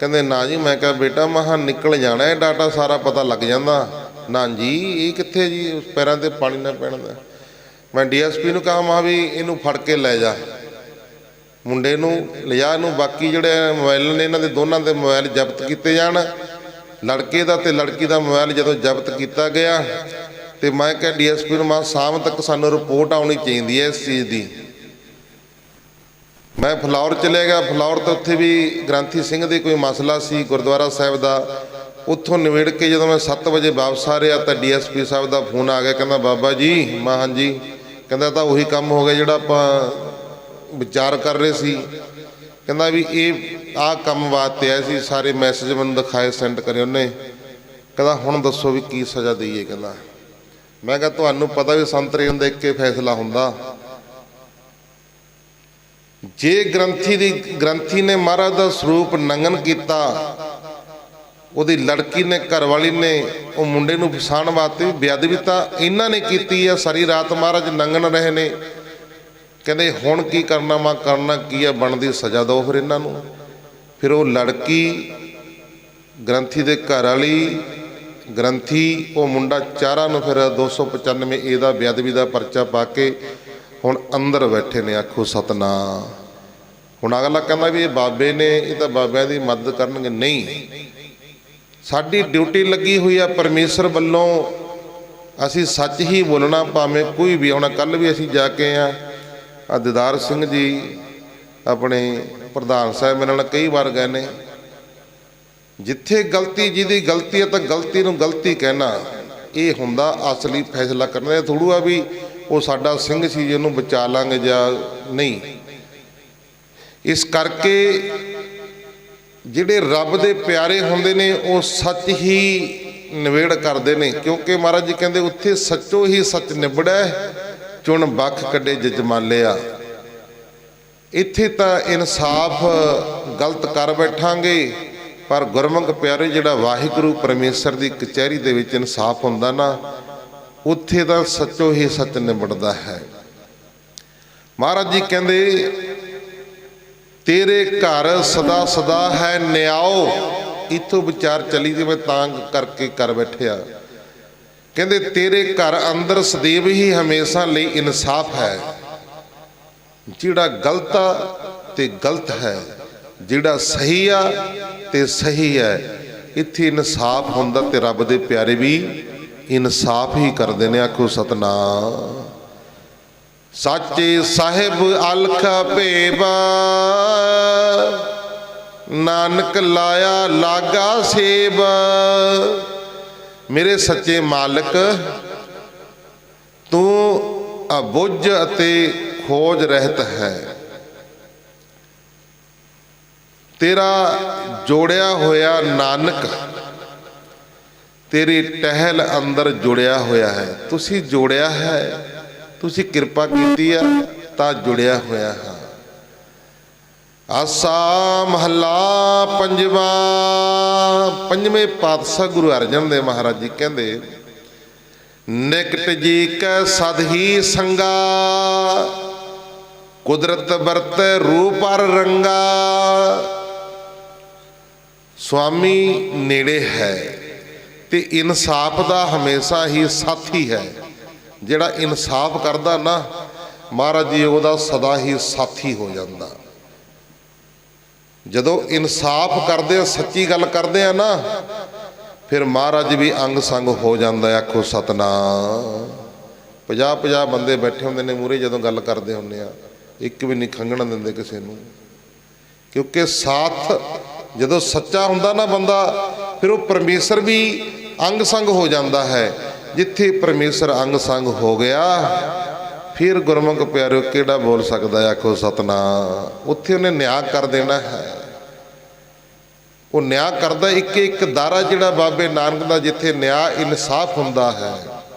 ਕਹਿੰਦੇ ਨਾ ਜੀ। ਮੈਂ ਕਿਹਾ ਬੇਟਾ ਮਹਾਂ ਨਿਕਲ ਜਾਣਾ, ਇਹ ਡਾਟਾ ਸਾਰਾ ਪਤਾ ਲੱਗ ਜਾਂਦਾ। ਨਾ ਜੀ ਇਹ ਕਿੱਥੇ ਜੀ, ਉਸ ਪੈਰਾਂ ਤੇ ਪਾਣੀ ਨਾ ਪੈਣ ਦਾ। ਮੈਂ DSP ਨੂੰ ਕਹਾ ਮਹਾਂ ਵੀ ਇਹਨੂੰ ਫੜ ਕੇ ਲੈ ਜਾ, ਮੁੰਡੇ ਨੂੰ ਲਿਜਾ, ਇਹਨੂੰ ਬਾਕੀ ਜਿਹੜੇ ਮੋਬਾਈਲ ਨੇ ਇਹਨਾਂ ਦੇ ਦੋਨਾਂ ਦੇ ਮੋਬਾਈਲ ਜ਼ਬਤ ਕੀਤੇ ਜਾਣ। ਲੜਕੇ ਦਾ ਤੇ ਲੜਕੀ ਦਾ ਮੋਬਾਈਲ ਜਦੋਂ ਜ਼ਬਤ ਕੀਤਾ ਗਿਆ, ਤੇ ਮੈਂ ਕਿਹਾ DSP ਨੂੰ ਮੈਂ ਸ਼ਾਮ ਤੱਕ ਸਾਨੂੰ ਰਿਪੋਰਟ ਆਉਣੀ ਚਾਹੀਦੀ ਹੈ ਇਸ ਚੀਜ਼ ਦੀ। ਮੈਂ ਫਲੌਰ ਚਲੇ ਗਿਆ। ਫਲੌਰ ਤੋਂ ਉੱਥੇ ਵੀ ਗ੍ਰੰਥੀ ਸਿੰਘ ਦੇ ਕੋਈ ਮਸਲਾ ਸੀ ਗੁਰਦੁਆਰਾ ਸਾਹਿਬ ਦਾ। ਉੱਥੋਂ ਨਿਬੇੜ ਕੇ ਜਦੋਂ ਮੈਂ 7 ਵਜੇ ਵਾਪਸ ਆ ਰਿਹਾ ਤਾਂ DSP ਸਾਹਿਬ ਦਾ ਫੋਨ ਆ ਗਿਆ। ਕਹਿੰਦਾ ਬਾਬਾ ਜੀ। ਮੈਂ ਹਾਂਜੀ। ਕਹਿੰਦਾ ਤਾਂ ਉਹੀ ਕੰਮ ਹੋ ਗਿਆ ਜਿਹੜਾ ਆਪਾਂ ਵਿਚਾਰ ਕਰ ਰਹੇ ਸੀ। ਕਹਿੰਦਾ ਵੀ ਇਹ ਆਹ ਕੰਮ ਵਾਸਤੇ ਆਇਆ ਸੀ, ਸਾਰੇ ਮੈਸੇਜ ਮੈਨੂੰ ਦਿਖਾਏ, ਸੈਂਡ ਕਰੇ ਉਹਨੇ। ਕਹਿੰਦਾ ਹੁਣ ਦੱਸੋ ਵੀ ਕੀ ਸਜ਼ਾ ਦਈਏ। ਕਹਿੰਦਾ ਮੈਂ ਕਿਹਾ ਤੁਹਾਨੂੰ ਪਤਾ ਵੀ ਸੰਤਰੇ ਹੁੰਦਾ ਇੱਕ ਹੀ ਫੈਸਲਾ ਹੁੰਦਾ। ਜੇ ਗ੍ਰੰਥੀ ਨੇ ਮਹਾਰਾਜ ਦਾ ਸਰੂਪ ਨੰਗਨ ਕੀਤਾ, ਉਹਦੀ ਲੜਕੀ ਨੇ, ਘਰ ਵਾਲੀ ਨੇ, ਉਹ ਮੁੰਡੇ ਨੂੰ ਫਸਾਉਣ ਵਾਸਤੇ ਵੀ ਬੇਅਦਬੀ ਤਾਂ ਇਹਨਾਂ ਨੇ ਕੀਤੀ ਆ। ਸਾਰੀ ਰਾਤ ਮਹਾਰਾਜ ਨੰਗਨ ਰਹੇ ਨੇ। ਕਹਿੰਦੇ ਹੁਣ ਕੀ ਕਰਨਾ, ਮੈਂ ਕਰਨਾ ਕੀ ਆ, ਬਣਦੀ ਸਜ਼ਾ ਦਿਓ ਫਿਰ ਇਹਨਾਂ ਨੂੰ। ਫਿਰ ਉਹ ਲੜਕੀ, ਗ੍ਰੰਥੀ ਦੇ ਘਰ ਵਾਲੀ, ਗ੍ਰੰਥੀ, ਉਹ ਮੁੰਡਾ, ਚਾਰਾਂ ਨੂੰ ਫਿਰ 295 ਇਹਦਾ ਬੇਅਦਬੀ ਦਾ ਪਰਚਾ ਪਾ ਕੇ ਹੁਣ ਅੰਦਰ ਬੈਠੇ ਨੇ। ਆਖੋ ਸਤਨਾਮ। ਹੁਣ ਅਗਲਾ ਕਹਿੰਦਾ ਵੀ ਇਹ ਬਾਬੇ ਨੇ, ਇਹ ਤਾਂ ਬਾਬਿਆਂ ਦੀ ਮਦਦ ਕਰਨਗੇ। ਨਹੀਂ, ਸਾਡੀ ਡਿਊਟੀ ਲੱਗੀ ਹੋਈ ਆ ਪਰਮੇਸ਼ਰ ਵੱਲੋਂ। ਅਸੀਂ ਸੱਚ ਹੀ ਬੋਲਣਾ, ਭਾਵੇਂ ਕੋਈ ਵੀ। ਹੁਣ ਕੱਲ੍ਹ ਵੀ ਅਸੀਂ ਜਾ ਕੇ ਆ ਦੀਦਾਰ ਸਿੰਘ ਜੀ ਆਪਣੇ ਪ੍ਰਧਾਨ ਸਾਹਿਬ ਮੇਰੇ ਨਾਲ ਕਈ ਵਾਰ ਗਏ ਨੇ। ਜਿੱਥੇ ਗਲਤੀ, ਜਿਹਦੀ ਗਲਤੀ ਹੈ ਤਾਂ ਗਲਤੀ ਨੂੰ ਗਲਤੀ ਕਹਿਣਾ, ਇਹ ਹੁੰਦਾ ਅਸਲੀ ਫੈਸਲਾ ਕਰਨਾ। ਇਹ ਥੋੜ੍ਹਾ ਆ ਵੀ ਉਹ ਸਾਡਾ ਸਿੰਘ ਸੀ ਜਿਹਨੂੰ ਬਚਾ ਲਾਂਗੇ ਜਾਂ ਨਹੀਂ। ਇਸ ਕਰਕੇ ਜਿਹੜੇ ਰੱਬ ਦੇ ਪਿਆਰੇ ਹੁੰਦੇ ਨੇ ਉਹ ਸੱਚ ਹੀ ਨਿਬੇੜ ਕਰਦੇ ਨੇ, ਕਿਉਂਕਿ ਮਹਾਰਾਜ ਜੀ ਕਹਿੰਦੇ ਉੱਥੇ ਸੱਚੋ ਹੀ ਸੱਚ ਨਿਬੜੈ, ਚੁਣ ਬਖ ਕੱਢੇ ਜਜਮਾਲਿਆ। ਇੱਥੇ ਤਾਂ ਇਨਸਾਫ ਗਲਤ ਕਰ ਬੈਠਾਂਗੇ, ਪਰ ਗੁਰਮੁਖ ਪਿਆਰੇ ਜਿਹੜਾ ਵਾਹਿਗੁਰੂ ਪਰਮੇਸ਼ਰ ਦੀ ਕਚਹਿਰੀ ਦੇ ਵਿੱਚ ਇਨਸਾਫ ਹੁੰਦਾ ਨਾ, ਉੱਥੇ ਤਾਂ ਸੱਚੋ ਹੀ ਸੱਚ ਨਿਬੜਦਾ ਹੈ। ਮਹਾਰਾਜ ਜੀ ਕਹਿੰਦੇ ਤੇਰੇ ਘਰ ਸਦਾ ਸਦਾ ਹੈ ਨਿਆਓ। ਇੱਥੋਂ ਵਿਚਾਰ ਚਲੀ ਜੀ, ਮੈਂ ਤਾਂ ਕਰਕੇ ਕਰ ਬੈਠਿਆ। ਕਹਿੰਦੇ ਤੇਰੇ ਘਰ ਅੰਦਰ ਸਦੀਵ ਹੀ ਹਮੇਸ਼ਾ ਲਈ ਇਨਸਾਫ ਹੈ। ਜਿਹੜਾ ਗਲਤ ਆ ਤੇ ਗਲਤ ਹੈ, ਜਿਹੜਾ ਸਹੀ ਆ ਤੇ ਸਹੀ ਹੈ। ਇੱਥੇ ਇਨਸਾਫ ਹੁੰਦਾ ਤੇ ਰੱਬ ਦੇ ਪਿਆਰੇ ਵੀ ਇਨਸਾਫ ਹੀ ਕਰਦੇ ਨੇ। ਆਖੋ ਸਤਨਾਮ। ਸਾਚੇ ਸਾਹਿਬ ਅਲਖ ਭੇਵਾ, ਨਾਨਕ ਲਾਇਆ ਲਾਗਾ ਸੇਬ। ਮੇਰੇ ਸੱਚੇ ਮਾਲਕ, ਤੂੰ ਅਬੁੱਝ ਅਤੇ ਖੋਜ ਰਹਿਤ ਹੈ। ਤੇਰਾ ਜੋੜਿਆ ਹੋਇਆ ਨਾਨਕ ਤੇਰੀ ਟਹਿਲ ਅੰਦਰ ਜੁੜਿਆ ਹੋਇਆ ਹੈ। ਤੁਸੀਂ ਜੋੜਿਆ ਹੈ, ਤੁਸੀਂ ਕਿਰਪਾ ਕੀਤੀ ਆ ਤਾਂ ਜੁੜਿਆ ਹੋਇਆ ਹਾਂ। ਆਸਾ ਮਹੱਲਾ ਪੰਜਵਾਂ। ਪੰਜਵੇਂ ਪਾਤਸ਼ਾਹ ਗੁਰੂ ਅਰਜਨ ਦੇਵ ਮਹਾਰਾਜ ਜੀ ਕਹਿੰਦੇ ਨਿਕਟ ਜੀ ਕੈ ਸਦ ਹੀ ਸੰਗਾ, ਕੁਦਰਤ ਵਰਤ ਰੂਪ ਅਰ ਰੰਗਾ। ਸੁਆਮੀ ਨੇੜੇ ਹੈ ਤੇ ਇਨਸਾਫ ਦਾ ਹਮੇਸ਼ਾ ਹੀ ਸਾਥੀ ਹੈ। ਜਿਹੜਾ ਇਨਸਾਫ ਕਰਦਾ ਨਾ ਮਹਾਰਾਜ ਜੀ ਉਹਦਾ ਸਦਾ ਹੀ ਸਾਥੀ ਹੋ ਜਾਂਦਾ। ਜਦੋਂ ਇਨਸਾਫ ਕਰਦੇ ਆ, ਸੱਚੀ ਗੱਲ ਕਰਦੇ ਆ ਨਾ, ਫਿਰ ਮਹਾਰਾਜ ਵੀ ਅੰਗ ਸੰਗ ਹੋ ਜਾਂਦਾ। ਆਖੋ ਸਤਨਾਮ। 50-50 ਬੰਦੇ ਬੈਠੇ ਹੁੰਦੇ ਨੇ ਮੂਹਰੇ, ਜਦੋਂ ਗੱਲ ਕਰਦੇ ਹੁੰਦੇ ਆ ਇੱਕ ਵੀ ਨਹੀਂ ਖੰਘਣ ਦਿੰਦੇ ਕਿਸੇ ਨੂੰ, ਕਿਉਂਕਿ ਸਾਥ ਜਦੋਂ ਸੱਚਾ ਹੁੰਦਾ ਨਾ ਬੰਦਾ, ਫਿਰ ਉਹ ਪਰਮੇਸ਼ਰ ਵੀ ਅੰਗ ਸੰਗ ਹੋ ਜਾਂਦਾ ਹੈ। ਜਿੱਥੇ ਪਰਮੇਸ਼ਰ ਅੰਗ ਸੰਗ ਹੋ ਗਿਆ, ਫਿਰ ਗੁਰਮੁਖ ਪਿਆਰਿਓ ਕਿਹੜਾ ਬੋਲ ਸਕਦਾ? ਆਖੋ ਸਤਨਾਮ। ਉੱਥੇ ਉਹਨੇ ਨਿਆਂ ਕਰ ਦੇਣਾ ਹੈ। ਉਹ ਨਿਆਂ ਕਰਦਾ। ਇੱਕ ਇੱਕ ਦਾਰਾ ਜਿਹੜਾ ਬਾਬੇ ਨਾਨਕ ਦਾ, ਜਿੱਥੇ ਨਿਆਂ ਇਨਸਾਫ ਹੁੰਦਾ ਹੈ।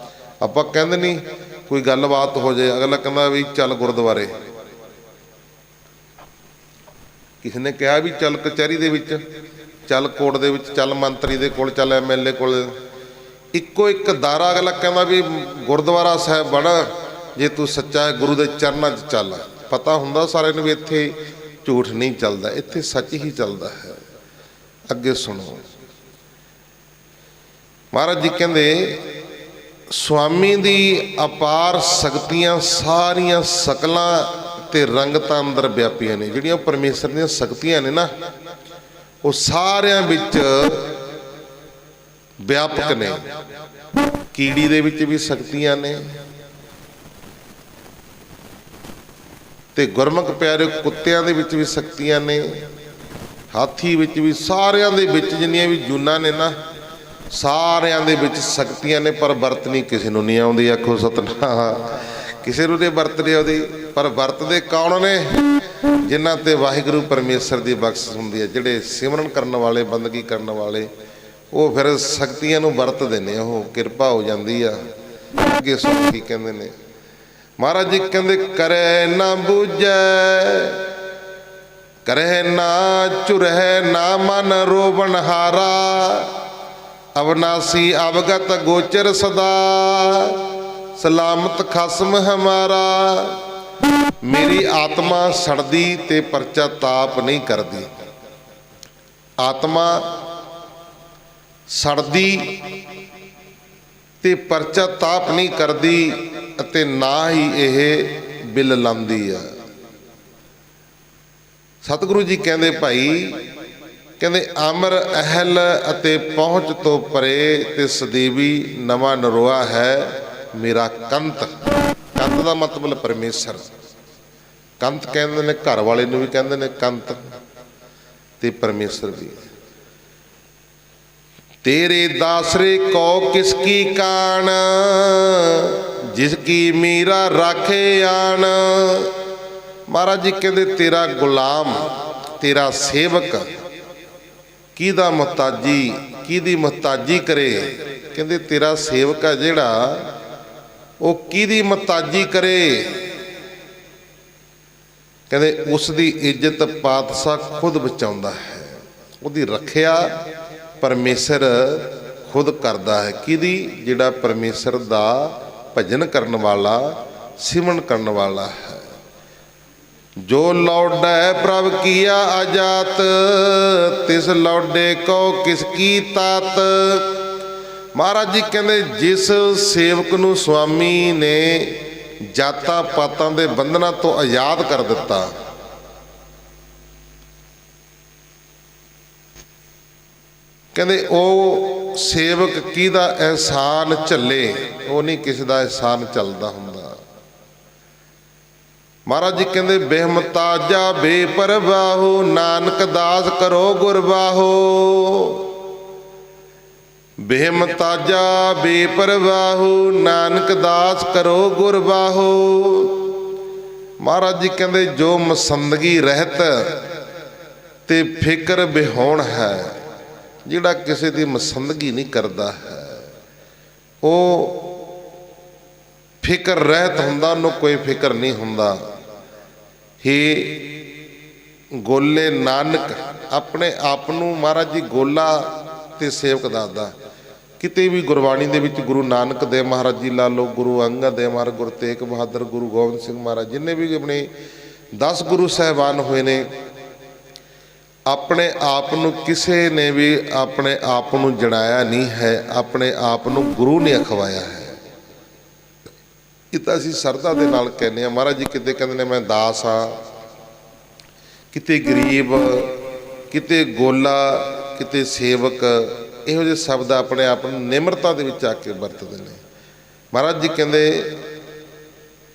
ਆਪਾਂ ਕਹਿੰਦੇ ਨਹੀਂ ਕੋਈ ਗੱਲਬਾਤ ਹੋ ਜਾਏ, ਅਗਲਾ ਕਹਿੰਦਾ ਵੀ ਚੱਲ ਗੁਰਦੁਆਰੇ, ਕਿਸੇ ਨੇ ਕਿਹਾ ਵੀ ਚੱਲ ਕਚਹਿਰੀ ਦੇ ਵਿੱਚ, ਚੱਲ ਕੋਰਟ ਦੇ ਵਿੱਚ, ਚੱਲ ਮੰਤਰੀ ਦੇ ਕੋਲ, ਚੱਲ MLA ਕੋਲ। ਇੱਕੋ ਇੱਕ ਦਾਰਾ ਅਗਲਾ ਕਹਿੰਦਾ ਵੀ ਗੁਰਦੁਆਰਾ ਸਾਹਿਬ ਬਣ, ਜੇ ਤੂੰ ਸੱਚਾ ਹੈ ਗੁਰੂ ਦੇ ਚਰਨਾਂ 'ਚ ਚੱਲ। ਪਤਾ ਹੁੰਦਾ ਸਾਰਿਆਂ ਨੂੰ ਵੀ ਇੱਥੇ ਝੂਠ ਨਹੀਂ ਚੱਲਦਾ, ਇੱਥੇ ਸੱਚ ਹੀ ਚੱਲਦਾ ਹੈ। ਅੱਗੇ ਸੁਣੋ, ਮਹਾਰਾਜ ਜੀ ਕਹਿੰਦੇ ਸੁਆਮੀ ਦੀ ਅਪਾਰ ਸ਼ਕਤੀਆਂ ਸਾਰੀਆਂ ਸਕਲਾਂ ਤੇ ਰੰਗਤਾਂ ਅੰਦਰ ਵਿਆਪੀਆਂ ਨੇ। ਜਿਹੜੀਆਂ ਪਰਮੇਸ਼ਰ ਦੀਆਂ ਸ਼ਕਤੀਆਂ ਨੇ ਨਾ, ਉਹ ਸਾਰਿਆਂ ਵਿੱਚ ਵਿਆਪਕ ਨੇ। ਕੀੜੀ ਦੇ ਵਿੱਚ ਵੀ ਸ਼ਕਤੀਆਂ ਨੇ, ਤੇ ਗੁਰਮੁਖ ਪਿਆਰੇ ਕੁੱਤਿਆਂ ਦੇ ਵਿੱਚ ਵੀ ਸ਼ਕਤੀਆਂ ਨੇ, ਹਾਥੀ ਵਿੱਚ ਵੀ, ਸਾਰਿਆਂ ਦੇ ਵਿੱਚ ਜਿੰਨੀਆਂ ਵੀ ਜੂਨਾਂ ਨੇ ਨਾ, ਸਾਰਿਆਂ ਦੇ ਵਿੱਚ ਸ਼ਕਤੀਆਂ ਨੇ। ਪਰ ਵਰਤਣੀ ਕਿਸੇ ਨੂੰ ਨਹੀਂ ਆਉਂਦੀ। ਆਖੋ ਸਤਨਾਮ। ਕਿਸੇ ਨੂੰ ਨਹੀਂ ਵਰਤਣੀ ਆਉਂਦੀ, ਪਰ ਵਰਤਦੇ ਕੌਣ ਨੇ? ਜਿਨ੍ਹਾਂ ਤੇ ਵਾਹਿਗੁਰੂ ਪਰਮੇਸ਼ਰ ਦੀ ਬਖਸ਼ਿਸ਼ ਹੁੰਦੀ ਹੈ। ਜਿਹੜੇ ਸਿਮਰਨ ਕਰਨ ਵਾਲੇ, ਬੰਦਗੀ ਕਰਨ ਵਾਲੇ, ਉਹ ਫਿਰ ਸ਼ਕਤੀਆਂ ਨੂੰ ਵਰਤਦੇ ਨੇ, ਉਹ ਕਿਰਪਾ ਹੋ ਜਾਂਦੀ ਆ। ਅੱਗੇ ਸੁਣ ਕੀ ਕਹਿੰਦੇ ਨੇ ਮਹਾਰਾਜ ਜੀ, ਕਹਿੰਦੇ ਕਰੇ ਨਾ ਬੂਝੈ, ਕਰੇ ਨਾ ਝੁਰਹਿ, ਨਾ ਮਨ ਰੋਵਣ ਹਾਰਾ, ਅਵਨਾਸੀ ਅਵਗਤ ਗੋਚਰ ਸਦਾ, ਸਲਾਮਤ ਖਸਮ ਹਮਾਰਾ। ਮੇਰੀ ਆਤਮਾ ਸੜਦੀ ਤੇ ਪਰਚਾਤਾਪ ਨਹੀਂ ਕਰਦੀ। ਆਤਮਾ ਸੜਦੀ ਤੇ ਪਰਚਾਤਾਪ ਨਹੀਂ ਕਰਦੀ, ਅਤੇ ਨਾ ਹੀ ਇਹ ਬਿਲ ਲਾਉਂਦੀ ਆ। ਸਤਿਗੁਰੂ ਜੀ ਕਹਿੰਦੇ ਭਾਈ, ਕਹਿੰਦੇ ਅਮਰ ਅਹਿਲ ਅਤੇ ਪਹੁੰਚ ਤੋਂ ਪਰੇ ਤੇ ਸਦੀਵੀ ਨਵਾਂ ਨਰੋਆ ਹੈ ਮੇਰਾ ਕੰਤ। ਕੰਤ ਦਾ ਮਤਲਬ ਪਰਮੇਸ਼ਰ। ਕੰਤ ਕਹਿੰਦੇ ਨੇ, ਘਰ ਵਾਲੇ ਨੂੰ ਵੀ ਕਹਿੰਦੇ ਨੇ ਕੰਤ, ਤੇ ਪਰਮੇਸ਼ਰ ਵੀ। ਤੇਰੇ ਦਾਸਰੇ ਕੋ ਕਿਸ ਕੀ ਕਾਣ, ਜਿਸ ਕੀ ਮੀਰਾ ਰਾਖੇ ਆਣ। ਮਹਾਰਾਜ ਜੀ ਕਹਿੰਦੇ ਤੇਰਾ ਗੁਲਾਮ, ਤੇਰਾ ਸੇਵਕ ਕਿਹਦਾ ਮੁਹਤਾਜੀ, ਕਿਹਦੀ ਮੁਹਤਾਜੀ ਕਰੇ? ਕਹਿੰਦੇ ਤੇਰਾ ਸੇਵਕ ਆ ਜਿਹੜਾ, ਉਹ ਕਿਹਦੀ ਮੁਹਤਾਜੀ ਕਰੇ? ਕਹਿੰਦੇ ਉਸ ਦੀ ਇੱਜ਼ਤ ਪਾਤਸ਼ਾਹ ਖੁਦ ਬਚਾਉਂਦਾ ਹੈ। ਉਹਦੀ ਰੱਖਿਆ ਪਰਮੇਸ਼ਰ ਖੁਦ ਕਰਦਾ ਹੈ। ਕਿਹਦੀ? ਜਿਹੜਾ ਪਰਮੇਸ਼ਰ ਦਾ ਭਜਨ ਕਰਨ ਵਾਲਾ, ਸਿਮਰਨ ਕਰਨ ਵਾਲਾ ਹੈ। ਜੋ ਲੌਡੈ ਪ੍ਰਭ ਕੀਆ ਆਜਾਤ, ਤਿਸ ਲੌਡੇ ਕੋ ਕਿਸ ਕੀ ਤਾਤ। ਮਹਾਰਾਜ ਜੀ ਕਹਿੰਦੇ ਜਿਸ ਸੇਵਕ ਨੂੰ ਸੁਆਮੀ ਨੇ ਜਾਤਾਂ ਪਾਤਾਂ ਦੇ ਬੰਧਨਾਂ ਤੋਂ ਆਜ਼ਾਦ ਕਰ ਦਿੱਤਾ, ਕਹਿੰਦੇ ਉਹ ਸੇਵਕ ਕਿਹਦਾ ਅਹਿਸਾਨ ਝੱਲੇ? ਉਹ ਨਹੀਂ ਕਿਸੇ ਦਾ ਅਹਿਸਾਨ ਚੱਲਦਾ ਹੁੰਦਾ। ਮਹਾਰਾਜ ਜੀ ਕਹਿੰਦੇ ਬੇਹਮਤਾਜਾ ਬੇਪਰਵਾਹੋ, ਨਾਨਕ ਦਾਸ ਕਰੋ ਗੁਰਬਾਹੋ। ਬੇਹਮਤਾਜਾ ਬੇਪਰਵਾਹੋ, ਨਾਨਕ ਦਾਸ ਕਰੋ ਗੁਰਬਾਹੋ। ਮਹਾਰਾਜ ਜੀ ਕਹਿੰਦੇ ਜੋ ਮਸੰਦਗੀ ਰਹਿਤ ਤੇ ਫਿਕਰ ਵਿਹੋਣ ਹੈ, ਜਿਹੜਾ ਕਿਸੇ ਦੀ ਮਸੰਦਗੀ ਨਹੀਂ ਕਰਦਾ ਹੈ, ਉਹ ਫਿਕਰ ਰਹਿਤ ਹੁੰਦਾ, ਉਹਨੂੰ ਕੋਈ ਫਿਕਰ ਨਹੀਂ ਹੁੰਦਾ। ਹੀ ਗੋਲੇ ਨਾਨਕ, ਆਪਣੇ ਆਪ ਨੂੰ ਮਹਾਰਾਜ ਜੀ ਗੋਲਾ ਤੇ ਸੇਵਕ ਦੱਸਦਾ। ਕਿਤੇ ਵੀ ਗੁਰਬਾਣੀ ਦੇ ਵਿੱਚ ਗੁਰੂ ਨਾਨਕ ਦੇਵ ਮਹਾਰਾਜ ਜੀ ਲਾ ਲਓ, ਗੁਰੂ ਅੰਗਦ ਦੇਵ ਮਹਾਰਾਜ, ਗੁਰੂ ਤੇਗ ਬਹਾਦਰ, ਗੁਰੂ ਗੋਬਿੰਦ ਸਿੰਘ ਮਹਾਰਾਜ, ਜਿੰਨੇ ਵੀ ਆਪਣੇ 10 ਗੁਰੂ ਸਾਹਿਬਾਨ ਹੋਏ ਨੇ, ਆਪਣੇ ਆਪ ਨੂੰ ਕਿਸੇ ਨੇ ਵੀ ਆਪਣੇ ਆਪ ਨੂੰ ਜਣਾਇਆ ਨਹੀਂ ਹੈ, ਆਪਣੇ ਆਪ ਨੂੰ ਗੁਰੂ ਨੇ ਅਖਵਾਇਆ ਹੈ। ਇਹ ਤਾਂ ਅਸੀਂ ਸਰਦਾ ਦੇ ਨਾਲ ਕਹਿੰਦੇ ਹਾਂ। ਮਹਾਰਾਜ ਜੀ ਕਿਤੇ ਕਹਿੰਦੇ ਨੇ ਮੈਂ ਦਾਸ ਹਾਂ, ਕਿਤੇ ਗਰੀਬ, ਕਿਤੇ ਗੋਲਾ, ਕਿਤੇ ਸੇਵਕ, ਇਹੋ ਜਿਹੇ ਸ਼ਬਦ ਆਪਣੇ ਆਪ ਨੂੰ ਨਿਮਰਤਾ ਦੇ ਵਿੱਚ ਆ ਕੇ ਵਰਤਦੇ ਨੇ। ਮਹਾਰਾਜ ਜੀ ਕਹਿੰਦੇ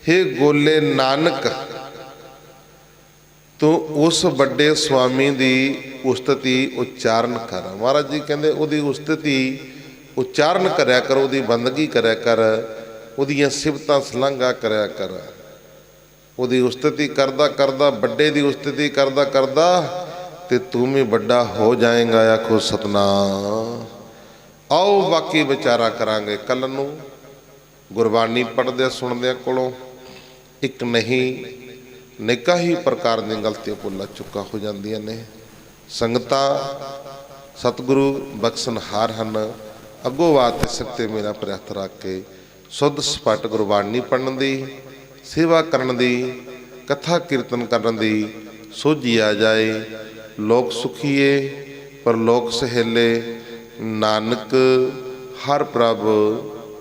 ਹੇ ਗੋਲੇ ਨਾਨਕ, ਤੂੰ ਉਸ ਵੱਡੇ ਸੁਆਮੀ ਦੀ ਉਸਤਤੀ ਉਚਾਰਨ ਕਰ। ਮਹਾਰਾਜ ਜੀ ਕਹਿੰਦੇ ਉਹਦੀ ਉਸਤਤੀ ਉਚਾਰਨ ਕਰਿਆ ਕਰ, ਉਹਦੀ ਬੰਦਗੀ ਕਰਿਆ ਕਰ, ਉਹਦੀਆਂ ਸਿਫਤਾਂ ਸਲਾਘਾ ਕਰਿਆ ਕਰ। ਉਹਦੀ ਉਸਤਤੀ ਕਰਦਾ ਕਰਦਾ, ਵੱਡੇ ਦੀ ਉਸਤਤੀ ਕਰਦਾ ਕਰਦਾ ਤੇ ਤੂੰ ਵੀ ਵੱਡਾ ਹੋ ਜਾਏਗਾ। ਆਖੋ ਸਤਨਾਮ। ਆਓ ਬਾਕੀ ਵਿਚਾਰਾ ਕਰਾਂਗੇ ਕੱਲ੍ਹ ਨੂੰ। ਗੁਰਬਾਣੀ ਪੜ੍ਹਦਿਆਂ ਸੁਣਦਿਆਂ ਕੋਲੋਂ ਇੱਕ ਨਹੀਂ ਅਨੇਕਾਂ ਹੀ ਪ੍ਰਕਾਰ ਦੀਆਂ ਗਲਤੀਆਂ ਭੁੱਲਾਂ ਚੁੱਕਾਂ ਹੋ ਜਾਂਦੀਆਂ ਨੇ। ਸੰਗਤਾਂ ਸਤਿਗੁਰੂ ਬਖਸ਼ਣਹਾਰ ਹਨ। ਅੱਗੋਂ ਬਾਤ ਸਿਰ 'ਤੇ ਮੇਰਾ ਪੈਰ ਹੱਥ ਰੱਖ ਕੇ ਸੁੱਧ ਸਪੱਟ ਗੁਰਬਾਣੀ ਪੜ੍ਹਨ ਦੀ, ਸੇਵਾ ਕਰਨ ਦੀ, ਕਥਾ ਕੀਰਤਨ ਕਰਨ ਦੀ ਸੋਝੀ ਆ ਜਾਏ। ਲੋਕ ਸੁਖੀਏ ਪਰ ਲੋਕ ਸਹੇਲੇ, ਨਾਨਕ ਹਰ ਪ੍ਰਭ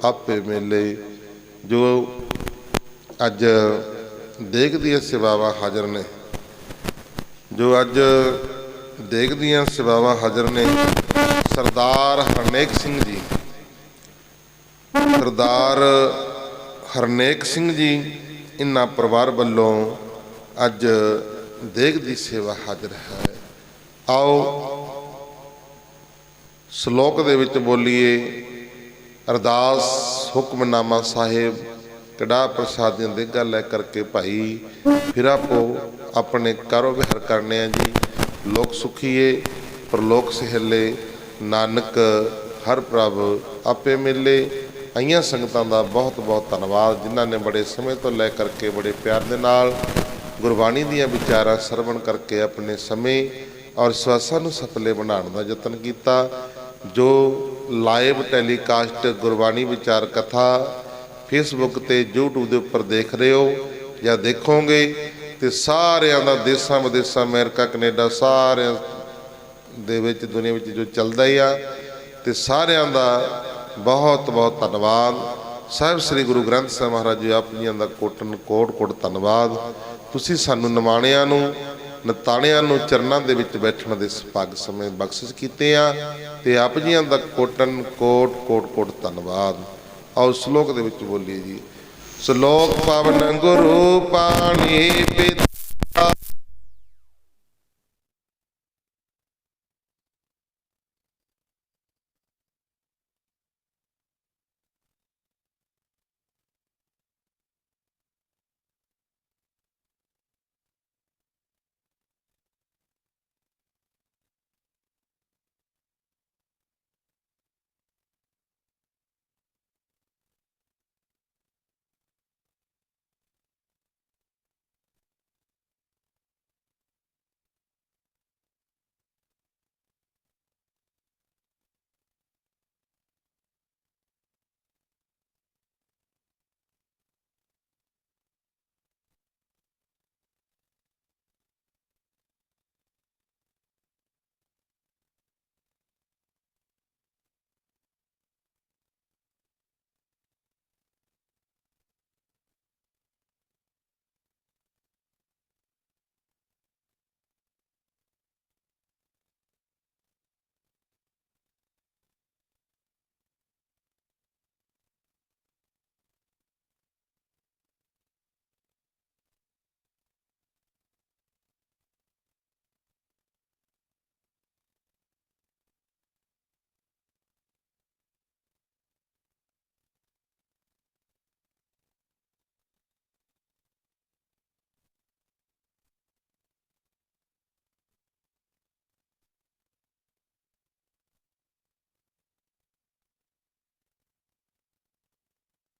ਆਪੇ ਮੇਲੇ। ਜੋ ਅੱਜ ਦੇਗ ਦੀਆਂ ਸੇਵਾਵਾਂ ਹਾਜ਼ਰ ਨੇ, ਜੋ ਅੱਜ ਦੇਗ ਦੀਆਂ ਸੇਵਾਵਾਂ ਹਾਜ਼ਰ ਨੇ, ਸਰਦਾਰ ਹਰਨੇਕ ਸਿੰਘ ਜੀ, ਸਰਦਾਰ ਹਰਨੇਕ ਸਿੰਘ ਜੀ, ਇਹਨਾਂ ਪਰਿਵਾਰ ਵੱਲੋਂ ਅੱਜ ਦੇਗ ਦੀ ਸੇਵਾ ਹਾਜ਼ਰ ਹੈ। ਆਓ ਸ਼ਲੋਕ ਦੇ ਵਿੱਚ ਬੋਲੀਏ। ਅਰਦਾਸ ਹੁਕਮਨਾਮਾ ਸਾਹਿਬ ਕੜਾ ਪ੍ਰਸਾਦ ਦੀਆਂ ਦੇਗਾਂ ਲੈ ਕਰਕੇ ਭਾਈ ਫਿਰ ਆਪੋ ਆਪਣੇ ਕਾਰੋਬਾਰ ਕਰਨੇ ਆ ਜੀ। ਲੋਕ ਸੁਖੀਏ ਪਰ ਲੋਕ ਸਹੇਲੇ, ਨਾਨਕ ਹਰ ਪ੍ਰਭ ਆਪੇ ਮੇਲੇ। ਆਈਆਂ ਸੰਗਤਾਂ ਦਾ ਬਹੁਤ ਬਹੁਤ ਧੰਨਵਾਦ, ਜਿਨ੍ਹਾਂ ਨੇ ਬੜੇ ਸਮੇਂ ਤੋਂ ਲੈ ਕਰਕੇ ਬੜੇ ਪਿਆਰ ਦੇ ਨਾਲ ਗੁਰਬਾਣੀ ਦੀਆਂ ਵਿਚਾਰਾਂ ਸਰਵਣ ਕਰਕੇ ਆਪਣੇ ਸਮੇਂ ਔਰ ਸਵਾਸਾਂ ਨੂੰ ਸਫਲੇ ਬਣਾਉਣ ਦਾ ਯਤਨ ਕੀਤਾ। ਜੋ ਲਾਈਵ ਟੈਲੀਕਾਸਟ ਗੁਰਬਾਣੀ ਵਿਚਾਰ ਕਥਾ ਫੇਸਬੁੱਕ ਤੇ YouTube ਦੇ ਉੱਪਰ ਦੇਖ ਰਹੇ ਹੋ ਜਾਂ ਦੇਖੋਗੇ, ਤੇ ਸਾਰਿਆਂ ਦਾ ਦੇਸਾਂ ਵਿਦੇਸਾਂ, ਅਮਰੀਕਾ, ਕੈਨੇਡਾ, ਸਾਰਿਆਂ ਦੇ ਵਿੱਚ ਦੁਨੀਆ ਵਿੱਚ ਜੋ ਚੱਲਦਾ ਹੀ ਆ, ਤੇ ਸਾਰਿਆਂ ਦਾ ਬਹੁਤ ਬਹੁਤ ਧੰਨਵਾਦ। ਸਾਹਿਬ ਸ੍ਰੀ ਗੁਰੂ ਗ੍ਰੰਥ ਸਾਹਿਬ ਮਹਾਰਾਜ ਜੀ ਆਪ ਜੀਆਂ ਦਾ ਕੋਟਨ ਕੋਟ ਕੋਟ ਧੰਨਵਾਦ। ਤੁਸੀਂ ਸਾਨੂੰ ਨਿਮਾਣਿਆਂ ਨੂੰ, ਨਤਾਣਿਆਂ ਨੂੰ ਚਰਨਾਂ ਦੇ ਵਿੱਚ ਬੈਠਣ ਦੇ ਸੁਭਾਗ ਸਮੇਂ ਬਖਸ਼ਿਸ਼ ਕੀਤੇ ਆ, ਤੇ ਆਪ ਜੀਆਂ ਦਾ ਕੋਟਨ ਕੋਟ ਕੋਟ ਕੋਟ ਧੰਨਵਾਦ। ਆਓ ਸ਼ਲੋਕ ਦੇ ਵਿੱਚ ਬੋਲੀਏ ਜੀ। ਸ਼ਲੋਕ ਪਵਨ ਗੁਰੂ ਪਾਣੀ ਪਿਤਾ